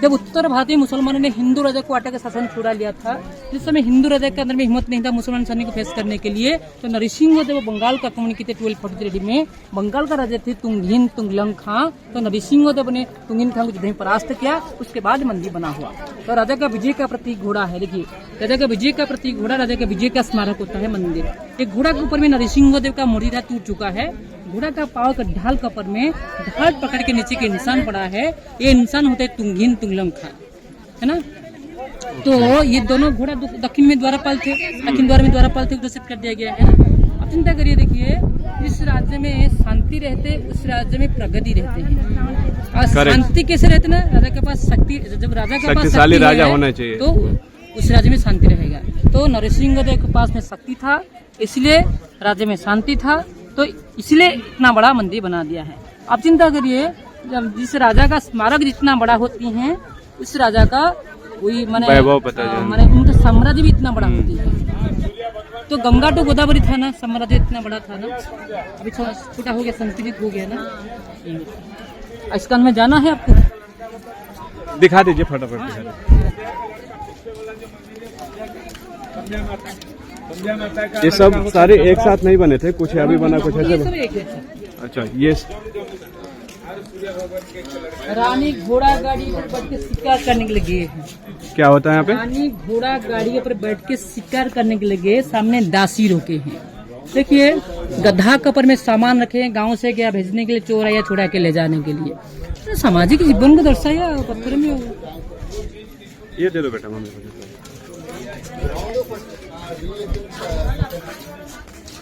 जब उत्तर भारतीय मुसलमानों ने हिंदू राजा को आटे का शासन छुड़ा लिया था, जिस समय हिंदू राजा के अंदर में हिम्मत नहीं था मुसलमान सैनिक को फेस करने के लिए, तो नरसिंह देव बंगाल का आक्रमण किए थे 1243 में। बंगाल का राजा थे तुंगहिन तुंगलंग खां, तो नरसिंह देव ने तुंगहिन खां को युद्ध में परास्त किया, उसके बाद मंदिर बना हुआ। तो राजा का विजय का प्रतीक घोड़ा है, देखिए राजा का विजय का प्रतीक घोड़ा, राजा का विजय का स्मारक होता है मंदिर। एक घोड़ा के ऊपर में नरसिंह देव का मूर्ति टूट चुका है, घोड़ा का पाव का ढाल का ऊपर में ढाल पकड़ के नीचे के इंसान पड़ा है, ये इंसान होता है तुंगहिन तुंगलंग खां, है ना। तो ये दोनों घोड़ा दक्षिण में द्वारपाल थे, दक्षिण द्वार में द्वारपाल थे, घोषित कर दिया गया है। अब चिंता करिए, देखिए जिस राज्य में शांति रहते उस राज्य में प्रगति रहते हैं, और शांति कैसे रहते ना, राजा के पास शक्ति, जब राजा के पास शक्ति राजा होना चाहिए तो उस राज्य में शांति रहेगा। तो नरसिंह देव के पास में शक्ति था, इसलिए राज्य में शांति था, तो इसलिए इतना बड़ा मंदिर बना दिया है। अब चिंता करिए, जब जिस राजा का स्मारक जितना बड़ा होती है, उस राजा का वही माने उनका साम्राज्य भी इतना बड़ा होती है। तो गंगा टू गोदावरी था ना, साम्राज्य इतना बड़ा था ना, अभी छोटा हो गया, संकुचित हो गया ना। इसका में जाना है आपको, दिखा दीजिए फटाफट दिखा दीजिए। ये सब सारे एक साथ नहीं बने थे, कुछ अभी बना, कुछ ऐसे। अच्छा ये रानी घोड़ा गाड़ी पर बैठ के शिकार करने के लिए गए हैं। क्या होता है यहाँ पे? रानी घोड़ा गाड़ी पर बैठ के शिकार करने के लिए गए, सामने दासी रोके हैं। देखिए गधा कपर में सामान रखे हैं, गांव से गया भेजने के लिए, चोर आया छुड़ा के ले जाने के लिए, तो सामाजिक जीवन को दर्शाया पत्थर में। ये दे दो बेटा मम्मी को।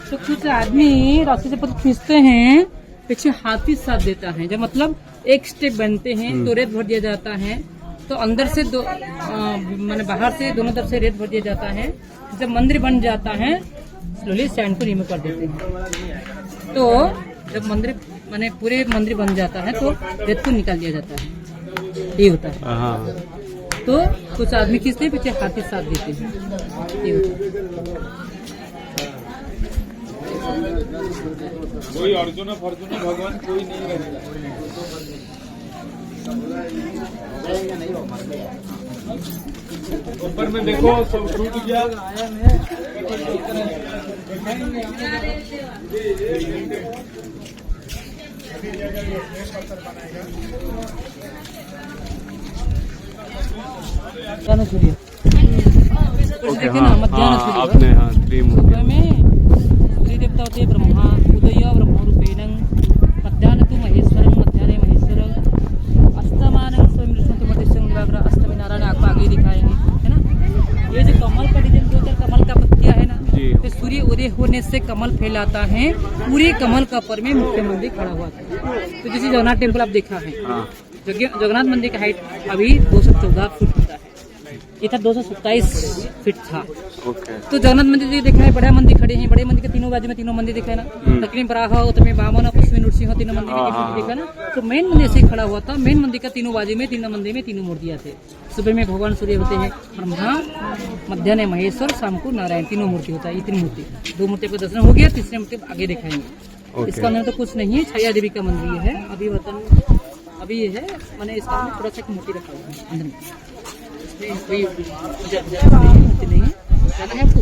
तो कुछ आदमी रास्ते से पत्थर खींचते हैं, पीछे हाथी साथ देता है, जब मतलब एक स्टेप बनते हैं तो रेत भर दिया जाता है, तो अंदर से दो माने बाहर से दोनों तरफ से रेत भर दिया जाता है। जब मंदिर बन जाता है स्लोली सैंड को रिमूव कर देते हैं। तो जब मंदिर माने पूरे मंदिर बन जाता है तो रेत को निकाल दिया जाता है, ये होता है। तो कुछ आदमी खींचते हैं, पीछे हाथी साथ देते हैं, ये होता है। कोई अर्जुन फर्जुन भगवान कोई नहीं रहेगा। ऊपर में देखो सब टूट गया। जाना छोड़िए। देखे ना मध्याह्न सूर्य आपने हाँ त्रिमूर्ति सुबह में सूर्य देवता होते हैं ब्रह्मा उदय ब्रह्मरूपेण मध्याह्न तो महेश्वरम मध्याह्न महेश्वर अस्तमान स्वयं विष्णु अष्टमी नारायण आपको आगे दिखाएंगे है ना। ये जो कमल का डिजाइन दो चार कमल का पत्तियां है ना, तो सूर्य उदय होने से कमल फैलाता है, पूरे कमल का पर में मुख्य मंदिर खड़ा हुआ था। तो जैसे जगन्नाथ टेम्पल आप देखा है, जगन्नाथ मंदिर का हाइट अभी 214 फीट होता है, ये था 227 फीट था। तो जगन्नाथ मंदिर देखा है, बड़ा मंदिर खड़े हैं, बड़े मंदिर के तीनों बाजू में तीनों मंदिर दिखा है ना, तकलीफ बराह उत्तम बामन पुष्पी नृसिंह तीनों मंदिर देखा ना। तो मेन मंदिर से खड़ा हुआ था, मेन मंदिर का तीनों बाजू में तीनों मंदिर में तीनों मूर्तियां थे। सुबह में भगवान सूर्य होते हैं ब्रह्मा, मध्याह्न महेश्वर, शाम को नारायण, तीनों मूर्ति होता है। ये तीन मूर्ति, दो मूर्ति का दर्शन हो गया, तीसरे मूर्ति आगे दिखाएंगे। इसका अंदर तो कुछ नहीं है, छाया देवी का मंदिर है। अभी वतन अभी ये है, मैंने इसका थोड़ा सा मूर्ति रखा हुआ है अंदर में, कोई मूर्ति नहीं है। जाना है आपको?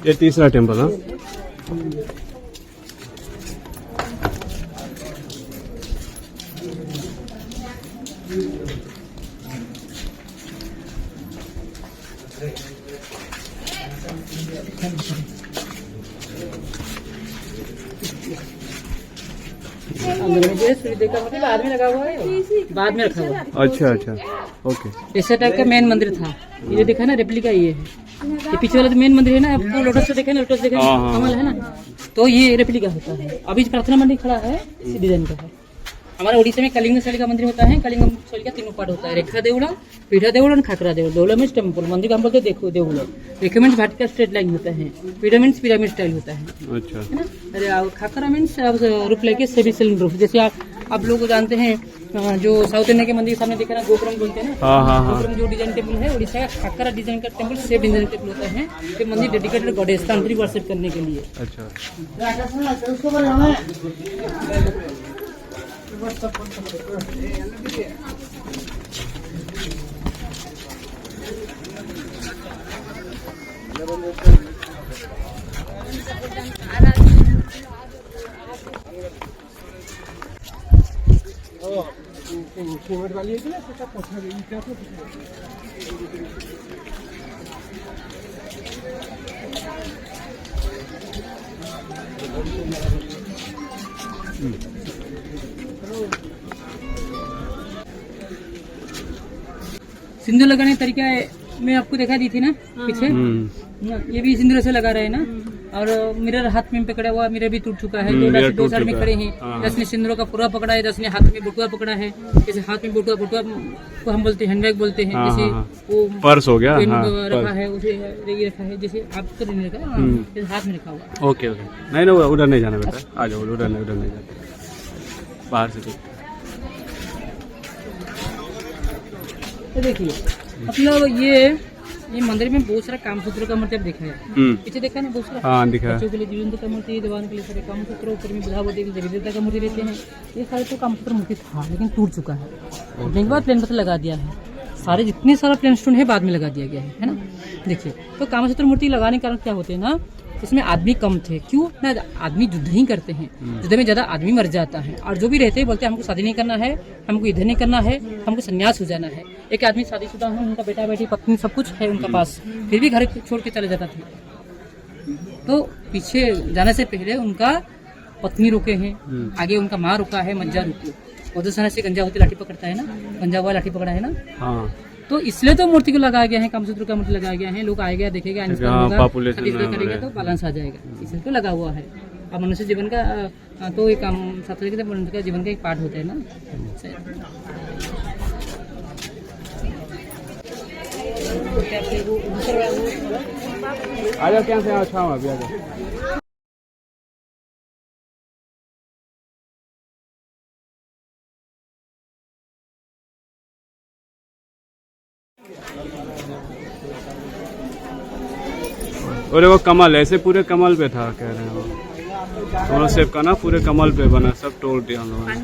ये तीसरा टेम्पल है। अंदर में जो है सूर्य देवता मूर्ति बाद में लगा हुआ है, बाद में रखा हुआ है। अच्छा अच्छा ओके। ऐसा टाइप का मेन मंदिर था। ये जो देखा ना रेप्लिका, ये है, ये पीछे वाला जो मेन मंदिर है ना, आपको लोटस से देखा ना, लोटस देखा कमल है ना, तो ये रेप्लिका होता है। अभी प्रार्थना मंदिर खड़ा है, इसी डिजाइन का है। हमारा उड़ीसा में कलिंग शैली का मंदिर होता है, कलिंग शैली का तीनों पार्ट होता है, रेखा देवड़ा, पीठा देवड़ा और खाकरा देवड़ा। देवड़ा मीन्स टेम्पल, मंदिर का हम बोलते हैं देखो देवड़ा। रेखा मीन्स भाट का स्ट्रेट लाइन होता है, पीठा मीन्स पिरामिड स्टाइल होता है, अच्छा है ना। अरे खाकरा मीन्स रूप लेके सेमी सिलिंडर रूप, जैसे आप लोग जानते हैं जो साउथ इंडिया के मंदिर के सामने देखा ना, गोपुरम बोलते हैं ना, गोपुरम जो डिजाइन टेम्पल है उड़ीसा का खाकरा डिजाइन का टेम्पल सेम डिजाइन टेम्पल होता है। ये मंदिर डेडिकेटेड गॉडेस का अंतरिक वर्शिप करने के लिए। अच्छा सिंदूर लगाने का तरीका मैं आपको दिखा दी थी ना पीछे, ये भी सिंदूर से लगा रहे हैं ना। और मिरर हाथ में पकड़ा हुआ, मिरर भी टूट चुका है, दो साइड में खड़े हैं। 10 ने सिंदूरों का पूरा पकड़ा है, 10 ने हाथ में बटुआ पकड़ा है। जैसे हाथ में बटुआ को हम बोलते हैं हैंडबैग बोलते हैं, जैसे वो पर्स हो गया, रखा है उसे ये रखा है, जैसे आपको नहीं रखा, जैसे हाथ में रखा हुआ। Okay okay. नहीं ना उधर नहीं जाना बेटा, आ जाओ, उधर नहीं जाना, बाहर से। तो देखिए मतलब ये मंदिर में बहुत सारा कामसूत्र का मूर्ति आप देखा है, पीछे देखा ना बहुत सारा, हाँ दिखा है। बच्चों के लिए जीवंत का मूर्ति, जवान के लिए सारे कामसूत्र, ऊपर में बुधावती देवी देवता का मूर्ति रहते हैं। ये सारे तो कामसूत्र मूर्ति था, लेकिन टूट चुका है। उसके बाद प्लेन पत्थर लगा दिया है, सारे जितने सारा प्लेन स्टोन है बाद में लगा दिया गया है ना। देखिए तो कामसूत्र मूर्ति लगाने के कारण क्या होते हैं ना, इसमें आदमी कम थे, क्यों ना, आदमी युद्ध ही करते हैं, युद्ध में ज्यादा आदमी मर जाता है। और जो भी रहते हैं बोलते हैं हमको शादी नहीं करना है, हमको युद्ध नहीं करना है, हमको संन्यास हो जाना है। एक आदमी शादीशुदा है, उनका बेटा बेटी पत्नी सब कुछ है उनका पास, फिर भी घर छोड़ के चले जाता था। तो पीछे जाने से पहले उनका पत्नी रुके हैं, आगे उनका माँ रुका है, मज्जा रुकी। और दूसरा से गंजा होती लाठी पकड़ता है ना, गंजा हुआ लाठी पकड़ा है ना, हाँ। तो इसलिए तो मूर्ति को लगाया गया है, कामसूत्र का मूर्ति लगाया गया है। लोग आएगा देखेगा, करेगा तो बैलेंस आ जाएगा, इसलिए तो लगा हुआ है। अब मनुष्य जीवन का तो एक काम साथ मनुष्य का जीवन का एक पार्ट होता है ना। आ जाओ, क्या से अच्छा हूँ अभी, आ जाओ। और वो कमल ऐसे पूरे कमल पे था, कह रहे हैं वो दोनों सेब का ना, पूरे कमल पे बना, सब तोड़ दिया हम लोगों ने।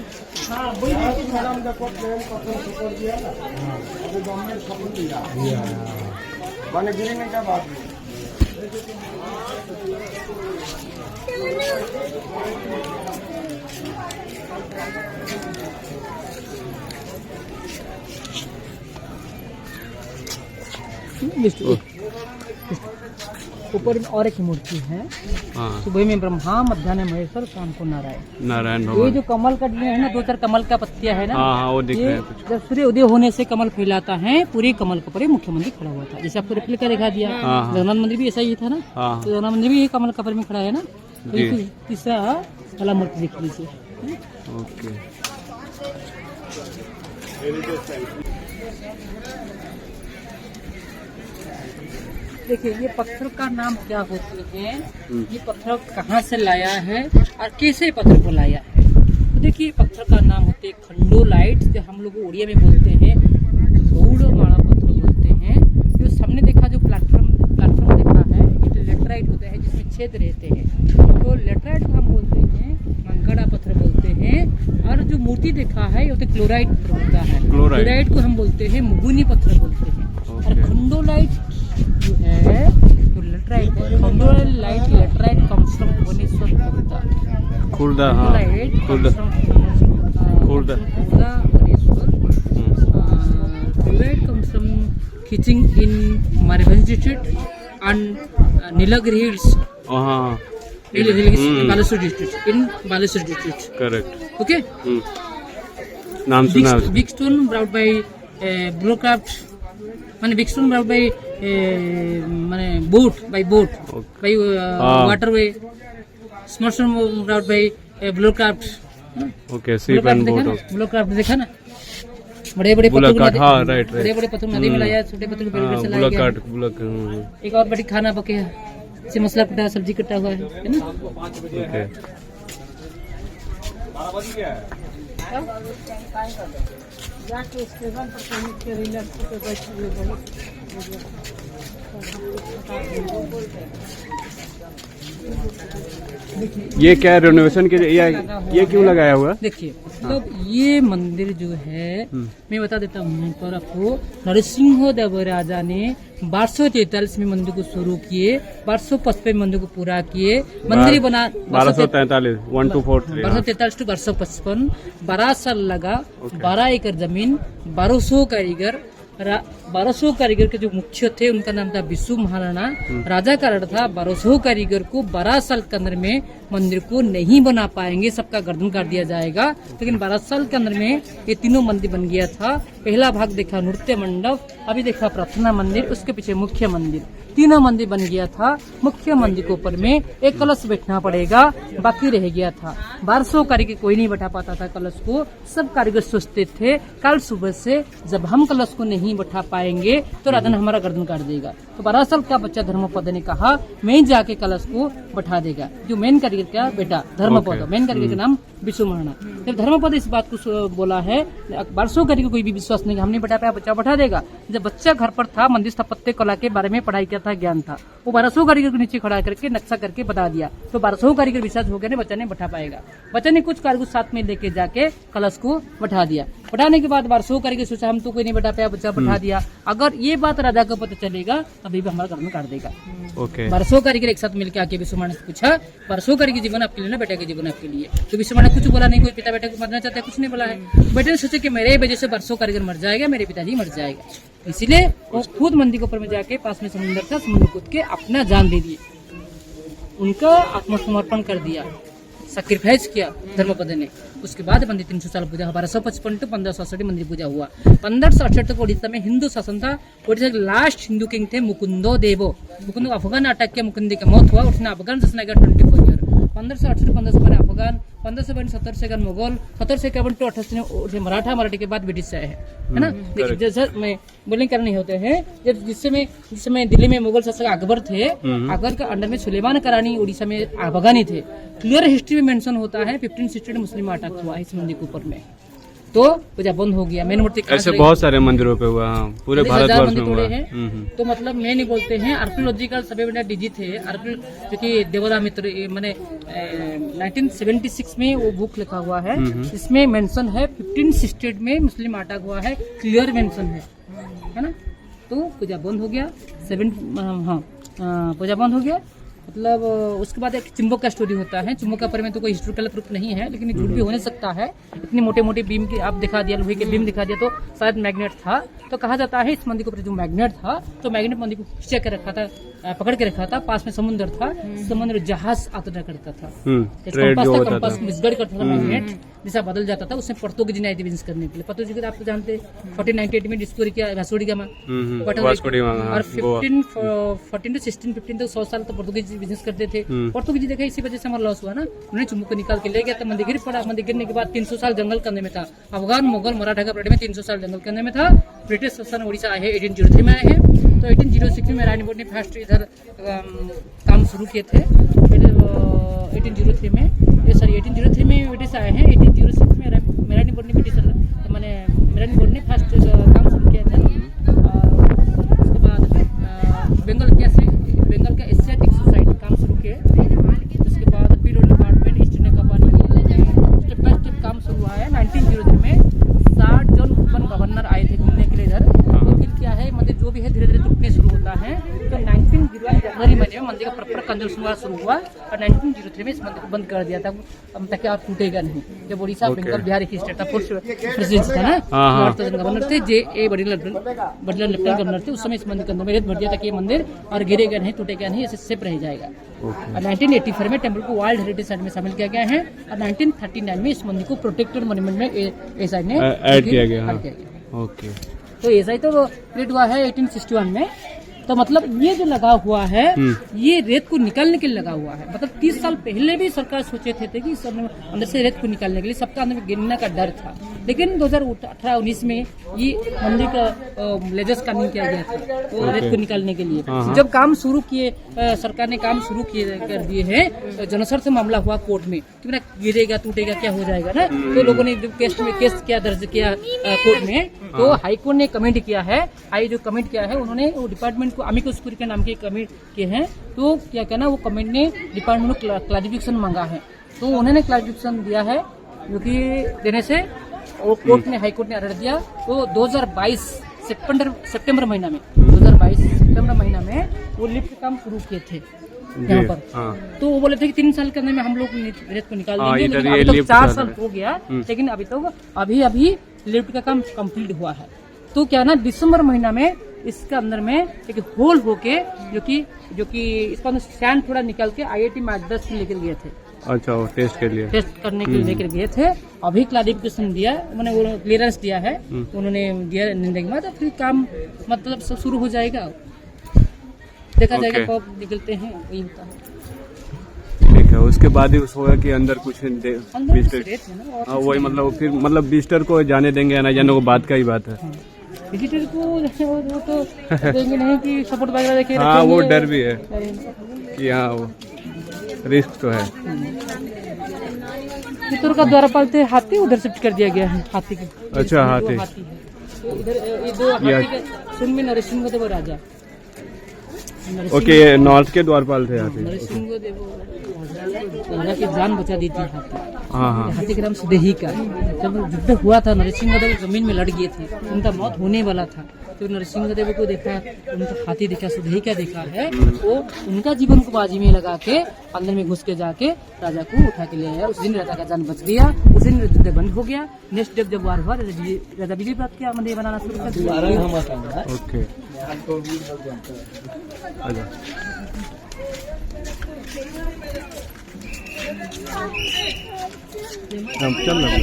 ऊपर में और एक मूर्ति है, हाँ सुबह में ब्रह्मा, मध्याह्न में महेश्वर, शाम को नारायण। नारायण ये भगवान। जो कमल का है ना, 2-4 कमल का पत्तियां है ना, हाँ हाँ वो दिख रहे ये हैं कुछ। जब सूर्य उदय होने से कमल फैलाता है, पूरे कमल के ऊपर मुख्य मंदिर खड़ा हुआ था, जैसे आपको रिप्लिका दिखा दिया। हाँ, हाँ। जगन्नाथ मंदिर भी ऐसा ही था ना, हाँ तो जगन्नाथ मंदिर भी ये कमल के ऊपर में खड़ा है ना। तो जी। ये तीसरा वाला मूर्ति देख लीजिए। ओके। देखिए ये पत्थर का नाम क्या होते हैं, ये पत्थर कहाँ से लाया है और कैसे पत्थर को लाया है। तो देखिए पत्थर का नाम होते हैं खंडोलाइट, जो हम लोग उड़िया में बोलते हैं धूड़ माड़ा पत्थर बोलते हैं। जो सामने देखा जो प्लेटफॉर्म देखा है, ये लेटराइट होता है जिसमें छेद रहते हैं, तो लेटराइट को हम बोलते हैं मंगड़ा पत्थर बोलते हैं। और जो मूर्ति देखा है ये क्लोराइट पत्थर होता है, क्लोराइट। क्लोराइट को हम बोलते हैं मुगुनी पत्थर बोलते हैं। और ओके। खंडोलाइट जो है जो लेटराइट है, khondalite laterite comes from Bhubaneswar Khurda. Khurda, हाँ khondalite Khurda. Khurda. Khurda Bhubaneswar. Chlorite comes from Khiching in Maribel district and Nilagiri Hills, हाँ Nilagiri Hills, Balasore district, in Balasore district. Correct. Okay. नाम सुना है। Big stone brought by Bluecraft, माने big stone brought by माने boat by Okay. हाँ। waterway. Small stone brought by Bluecraft. Okay, ship and boat. Bluecraft देखा ना, बड़े बड़े पत्थर बुलाकाट, हाँ राइट बड़े बड़े पत्थर नदी में लाया, छोटे पत्थर को पेड़ से लाया गया। बुलाकाट बुलाकाट। एक और बड़ी खाना पके है, इसे मसाला कटा सब्जी कटा हुआ है ना। ओके। ये क्या रेनोवेशन के लिए ये क्यों लगाया हुआ? देखिए मतलब ये मंदिर जो है, मैं बता देता हूँ पर आपको, नरसिंह देव राजा ने 1243 में मंदिर को शुरू किए, 1255 में मंदिर को पूरा किए। मंदिर बना 1243, 1243। 1243 to 1255, 12 साल लगा। 12 एकड़ जमीन, 1200 कारीगर। 1200 कारीगर के जो मुख्य थे उनका नाम था विशु महाराणा। राजा का अर्थ था 1200 कारीगर को 12 साल के अंदर में मंदिर को नहीं बना पाएंगे, सबका गर्दन काट दिया जाएगा। लेकिन 12 साल के अंदर में ये तीनों मंदिर बन गया था। पहला भाग देखा नृत्य मंडप, अभी देखा प्रार्थना मंदिर, उसके पीछे मुख्य मंदिर, तीनों मंदिर बन गया था। मुख्य मंदिर के ऊपर में एक कलश बैठना पड़ेगा, बाकी रह गया था। 1200 कारीगर कोई नहीं बैठा पाता था कलश को। सब कारीगर सोचते थे कल सुबह से जब हम कलश को नहीं बैठा पाएंगे तो राजा ने हमारा गर्दन काट देगा। तो 12 साल का बच्चा धर्मपद ने कहा मैं जाके कलश को बैठा देगा। जो मेन कारीगर का बेटा धर्मपद, मेन कारीगर का नाम विशु महाराणा। जब धर्मपद इस बात को बोला है, 1200 कारीगर कोई भी विश्वास नहीं, हमने बैठा पाया, बच्चा बैठा देगा। जब बच्चा घर पर था, मंदिर स्थापत्य कला के बारे में पढ़ाई किया था, ज्ञान था, वो 1200 कारीगर को नीचे खड़ा करके नक्शा करके बता दिया। तो 1200 कारीगर विश्वास हो गया, बच्चा ने बैठा पाएगा। बच्चा ने कुछ कारीगर साथ में लेके जाके कलश को बैठा दिया। बैठाने के बाद 1200 कारीगर सोचा हम तो कोई नहीं बैठा पाया, बच्चा बैठा दिया। अगर ये बात राजा को पता चलेगा अभी भी हमारा गर्दन काट देगा। ओके। 1200 कारीगर एक साथ मिलकर आके विशु महाराणा से पूछा, 1200 कारीगर जीवन आपके लिए ना बेटा के जीवन आपके लिए? तो विशु महाराणा कुछ बोला नहीं, कोई पिता बेटे को मरना चाहता है, कुछ नहीं बोला है। बेटे ने सोचा कि मेरे वजह से 1200 कारीगर मर जाएगा, मेरे पिताजी मर जाएगा, इसीलिए वो खुद मंदिर के ऊपर में जाके पास में समुद्र था, समुद्र कूद के अपना जान दे दिए, उनका आत्मसमर्पण कर दिया, सैक्रिफाइस किया धर्मपद ने। उसके बाद मंदिर 300 साल पूजा, 1255 to 1568 मंदिर पूजा हुआ। 1568 तक उड़ीसा में हिंदू शासन था। उड़ीसा के लास्ट हिंदू किंग थे मुकुंदो देवो। मुकुंदो अफगान अटैक के मुकुंदी का मौत हुआ, उसने अफगान शासन किया 24 ईयर। 1568 1512 अफगान, 1517 से मुगल, 1751 to 28 से मराठी के बाद ब्रिटिश आए है ना। देखिए जैसे मैं बोलने कारण नहीं होते हैं, जब जिस समय दिल्ली में मुगल शासक अकबर थे, अकबर के अंडर में सुलेमान करानी उड़ीसा में अफगानी थे। क्लियर हिस्ट्री में मेंशन होता है 1560 में मुस्लिम अटैक हुआ इस मंदिर के ऊपर में, तो पूजा बंद हो गया। मेन मूर्ति ऐसे बहुत सारे मंदिरों पे हुआ, हाँ, पूरे भारतवर्ष में हुआ है। तो मतलब मैं नहीं बोलते हैं, आर्कियोलॉजिकल सर्वे में डीजी थे क्योंकि देवदा मित्र मैंने 1976 में वो बुक लिखा हुआ है, इसमें मेंशन है 1568 में मुस्लिम अटैक हुआ है, क्लियर मेंशन है ना। तो पूजा बंद हो गया, पूजा बंद हो गया। मतलब उसके बाद एक चुंबक का स्टोरी होता है। चुंबक का पर में तो कोई हिस्टोरिकल प्रूफ नहीं है, लेकिन झूठ भी होने सकता है। इतनी मोटे मोटे बीम की आप दिखा दिया, लोहे के बीम दिखा दिया, तो शायद मैग्नेट था। तो कहा जाता है इस मंदिर के ऊपर जो मैग्नेट था, तो मैग्नेट मंदिर को खींचा के रखा था, पकड़ के रखा था। पास में समुद्र था, समुद्र जहाज आता करता था, कंपास मिसगाइड करता था मैग्नेट, जैसा बदल जाता था। उसमें पोर्तुगीज ने आए थे बिजनेस करने के लिए। पोर्तुगीज आपको जानते हैं 1498 में डिस्कवरी किया वास्को डी गामा, और 14 to 1615 तक 100 साल तक पोर्तुगीज बिजनेस करते थे। पोर्तुगीज देखा, इसी वजह से हमारा लॉस हुआ ना। उन्होंने चुंबक को निकाल के ले गया, तो मंदिर गिर पड़ा। मंदिर गिरने के बाद 300 साल जंगल के अंदर में था। अफगान, मुगल, मराठा का पलटे में 300 साल जंगल के अंदर में था। ब्रिटिश शासन उड़ीसा आए हैं 1803 में आए हैं। तो 1806 में रानी बोर्ड ने फर्स्ट इधर काम शुरू किए थे। 1803 में 1803 में ब्रिटिश आए हैं। 1806 में मेरानी बोर्ड ने ब्रिटिश मैंने मेरानी बोर्ड ने फर्स्ट काम शुरू किया था। उसके बाद बंगाल का एशियाटिक सोसाइटी काम शुरू किए। उसके बाद पीरो department East India Company step by step काम शुरू हुआ है। 1903 में 60 जन वन गवर्नर आए थे घूमने के लिए इधर। तो फिर क्या है, मंदिर जो भी है धीरे धीरे टूटने शुरू होता है। तो 1901 जनवरी महीने में मंदिर का प्रॉपर कंस्ट्रक्शन शुरू हुआ, और 1903 में इस मंदिर को बंद कर दिया था ताकि और टूटेगा नहीं। जब उड़ीसा, बंगाल, बिहार एक ही स्टेट था, प्रेसिडेंट था ना, 8 गवर्नर थे। जे बड़े लेफ्टिनेंट गवर्नर थे। उस समय इस मंदिर के अंदर में रेत भर दिया था कि ये मंदिर और गिरेगा नहीं, टूटेगा नहीं, ऐसे सेफ रह जाएगा। और 1984 में टेम्पल को वर्ल्ड हेरिटेज साइट में शामिल किया गया है, और 1939 में इस मंदिर को प्रोटेक्टेड मॉन्यूमेंट में एसआई ने ऐड किया गया। ओके, तो एसआई तो क्रिएट हुआ है 1861 में। तो मतलब ये जो लगा हुआ है, ये रेत को निकालने के लिए लगा हुआ है। मतलब 30 साल पहले भी सरकार सोचे थे कि अंदर से रेत को निकालने के लिए, सबका अंदर में गिरने का डर था। लेकिन 2018-19 में ये मंदिर का लेजर्स कानून किया गया था, तो रेत को निकालने के लिए जब काम शुरू किए, सरकार ने काम शुरू किए कर दिए हैं। जनस्वार्थ मामला हुआ कोर्ट में कि ना गिरेगा, टूटेगा, क्या हो जाएगा ना। तो लोगों ने केस किया, दर्ज किया कोर्ट में। तो हाईकोर्ट ने कमेंट किया है, जो कमेंट किया है उन्होंने वो डिपार्टमेंट को अमिकस क्यूरी के नाम के कमेंट किए हैं। तो क्या कहना, वो कमेंट ने डिपार्टमेंट को क्लासिफिकेशन मांगा है, तो उन्होंने क्लासिफिकेशन दिया है, जो कि देने से वो कोर्ट ने, हाईकोर्ट ने ऑर्डर दिया। तो 2022 सितंबर महीना में 2022 सितंबर महीना में वो लिफ्ट का काम शुरू किए थे यहाँ पर। तो वो बोले थे कि 3 साल के अंदर में हम लोग रेत को निकाल देंगे, लेकिन अभी तक 4 साल हो गया, लेकिन अभी तक अभी लिफ्ट का काम कंप्लीट हुआ है। तो क्या ना, दिसंबर महीना में इसके अंदर में एक होल होके, जो कि इसका अंदर सैंड थोड़ा निकल के IIT मद्रास में लेकर गए थे। अच्छा, वो टेस्ट करने के लिए लेकर गए थे। अभी क्लैरिफिकेशन दिया, मैंने वो क्लियरेंस दिया है, उन्होंने दिया निर्णय के बाद, फिर काम मतलब सब शुरू हो जाएगा। देखा जाएगा कब निकलते हैं, वही होता है। ठीक है, उसके बाद ही होगा कि अंदर कुछ वही मतलब विजिटर को जाने देंगे या ना जाने को बात का ही बात है। विजिटर को वो तो देंगे नहीं कि सपोर्ट वगैरह देखे। हाँ, वो डर भी है कि हाँ वो रिस्क तो है। चित्तौड़ का द्वारपाल थे हाथी, उधर शिफ्ट कर दिया गया है हाथी की। अच्छा, हाथी है। तो इधर ये 2 हाथी के सुनमी नरसिंह देव राजा। ओके, नॉर्थ के द्वारपाल थे हाथी। नरसिंह देव राजा की जान बचा दी थी हाथी। हाँ। हाथी का नाम सुदेही का। जब युद्ध हुआ था, नरसिंह देव जमीन में लड़ गए थे, उनका मौत होने वाला था। तो नरसिंह देव को देखा, उनका हाथी देखा, सुदेही का देखा है, वो उनका जीवन को बाजी में लगा के अंदर में घुस के जाके राजा को उठा के ले आया। उस दिन राजा का जान बच गया, उस दिन युद्ध बंद हो गया। नेक्स्ट डे जब वार हुआ, राजा बिजली प्राप्त किया, मंदिर बनाना शुरू कर दिया। ओके, चल रहा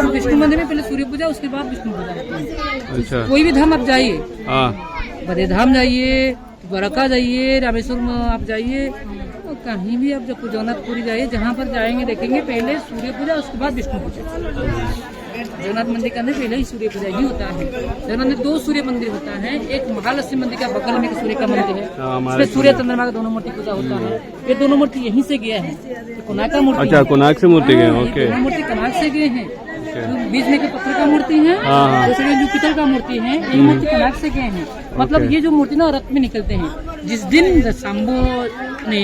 विष्णु मंदिर में पहले सूर्य पूजा, उसके बाद विष्णु पूजा होती है। अच्छा, कोई भी धाम आप जाइए, बड़े धाम जाइए, द्वारका जाइए, रामेश्वर में आप जाइए, तो कहीं भी आप जब जगन्नाथपुरी जाइए, जहाँ पर जाएंगे देखेंगे पहले सूर्य पूजा, उसके बाद विष्णु पूजा। जगन्नाथ मंदिर के अंदर पहले ही सूर्य पूजा ही होता है। जगन्नाथ में 2 सूर्य मंदिर होता है, एक महालक्ष्मी मंदिर के बगल में एक सूर्य का मंदिर है, इसमें सूर्य चंद्रमा का दोनों मूर्ति पूजा होता है। ये दोनों मूर्ति यहीं से गया है, कोणार्क का मूर्ति। अच्छा, कोणार्क से मूर्ति गए, ओके। दोनों मूर्ति कोणार्क से गए हैं। बीच में के पत्थर का मूर्ति है, दूसरे जो पीतल का मूर्ति है, ये मूर्ति कोणार्क से गए हैं। मतलब ये जो मूर्ति ना रथ में निकलते हैं। जिस दिन शंभू ने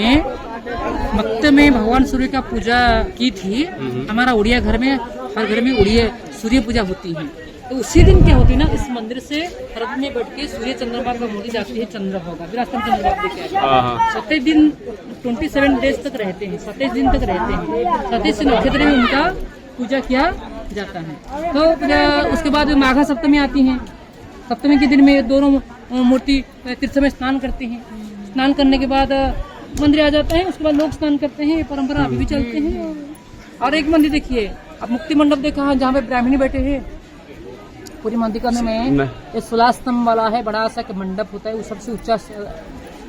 मक्के में भगवान सूर्य का पूजा की थी, हमारा उड़िया घर में हर घर में उड़िया सूर्य पूजा होती है, तो उसी दिन क्या होती है ना, इस मंदिर से रथ में बैठ के सूर्य चंद्रमा का मूर्ति जाती है, चंद्रभागा विरासतम चंद्रभागा देखा 27 दिन 27 डेज तक रहते हैं, 27 दिन तक रहते हैं। 27 नक्षत्र में उनका पूजा किया जाता है। तो उसके बाद माघा सप्तमी आती है। सप्तमी के दिन में दोनों मूर्ति तीर्थ में स्नान करते हैं। स्नान करने के बाद मंदिर आ जाता है, उसके बाद लोग स्नान करते हैं, ये परंपरा अभी भी चलते हैं। और एक मंदिर देखिए, अब मुक्ति मंडप देखा है, जहाँ पे ब्राह्मणी बैठे हैं। पूरी मंदिर करने में ये 16 स्तंभ वाला है, बड़ा सा मंडप होता है, वो सबसे ऊंचा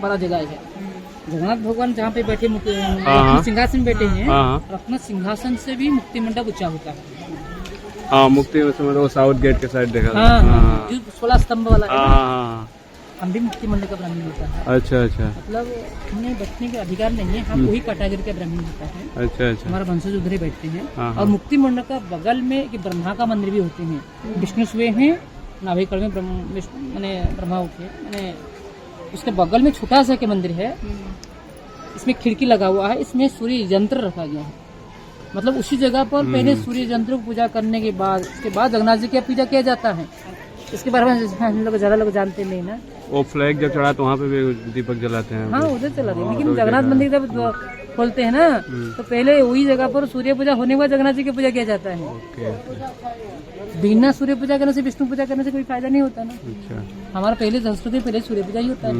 बड़ा जगह है। जगन्नाथ भगवान जहाँ पे बैठे सिंहासन बैठे हैं, अपना सिंहासन से भी मुक्ति मंडप ऊंचा होता है। हाँ, मुक्ति मतलब साउथ गेट के साइड देखा। हाँ, जो 16 स्तंभ वाला है, हम भी मुक्ति मंडल का ब्राह्मण होता है। अच्छा अच्छा, मतलब हमें बैठने के अधिकार नहीं है, हम वही कैटेगरी का ब्राह्मण होता है। अच्छा अच्छा, हमारा वंशज उधर ही बैठते हैं। और मुक्ति मंडल का बगल में एक ब्रह्मा का मंदिर भी होते हैं। विष्णु सुए हैं, नाभिकल में ब्रह्मा उठे, मैंने उसके बगल में छोटा सा के मंदिर है, इसमें खिड़की लगा हुआ है, इसमें सूर्य यंत्र रखा गया है। मतलब उसी जगह पर पहले सूर्य यंत्र को पूजा करने के बाद, उसके बाद जगन्नाथ जी की पूजा किया जाता है। इसके बारे में हम लोग ज्यादा लोग जानते नहीं ना। वो फ्लैग जब चढ़ा तो वहाँ पे भी दीपक जलाते हैं। हाँ, उधर चलाते हैं, लेकिन जगन्नाथ मंदिर जब खोलते हैं ना, तो पहले वही जगह पर सूर्य पूजा होने के बाद जगन्नाथ जी की पूजा किया जाता है। बिना सूर्य पूजा करने से, विष्णु पूजा करने से कोई फायदा नहीं होता ना। अच्छा, हमारा पहले संस्कृति पहले सूर्य पूजा ही होता है।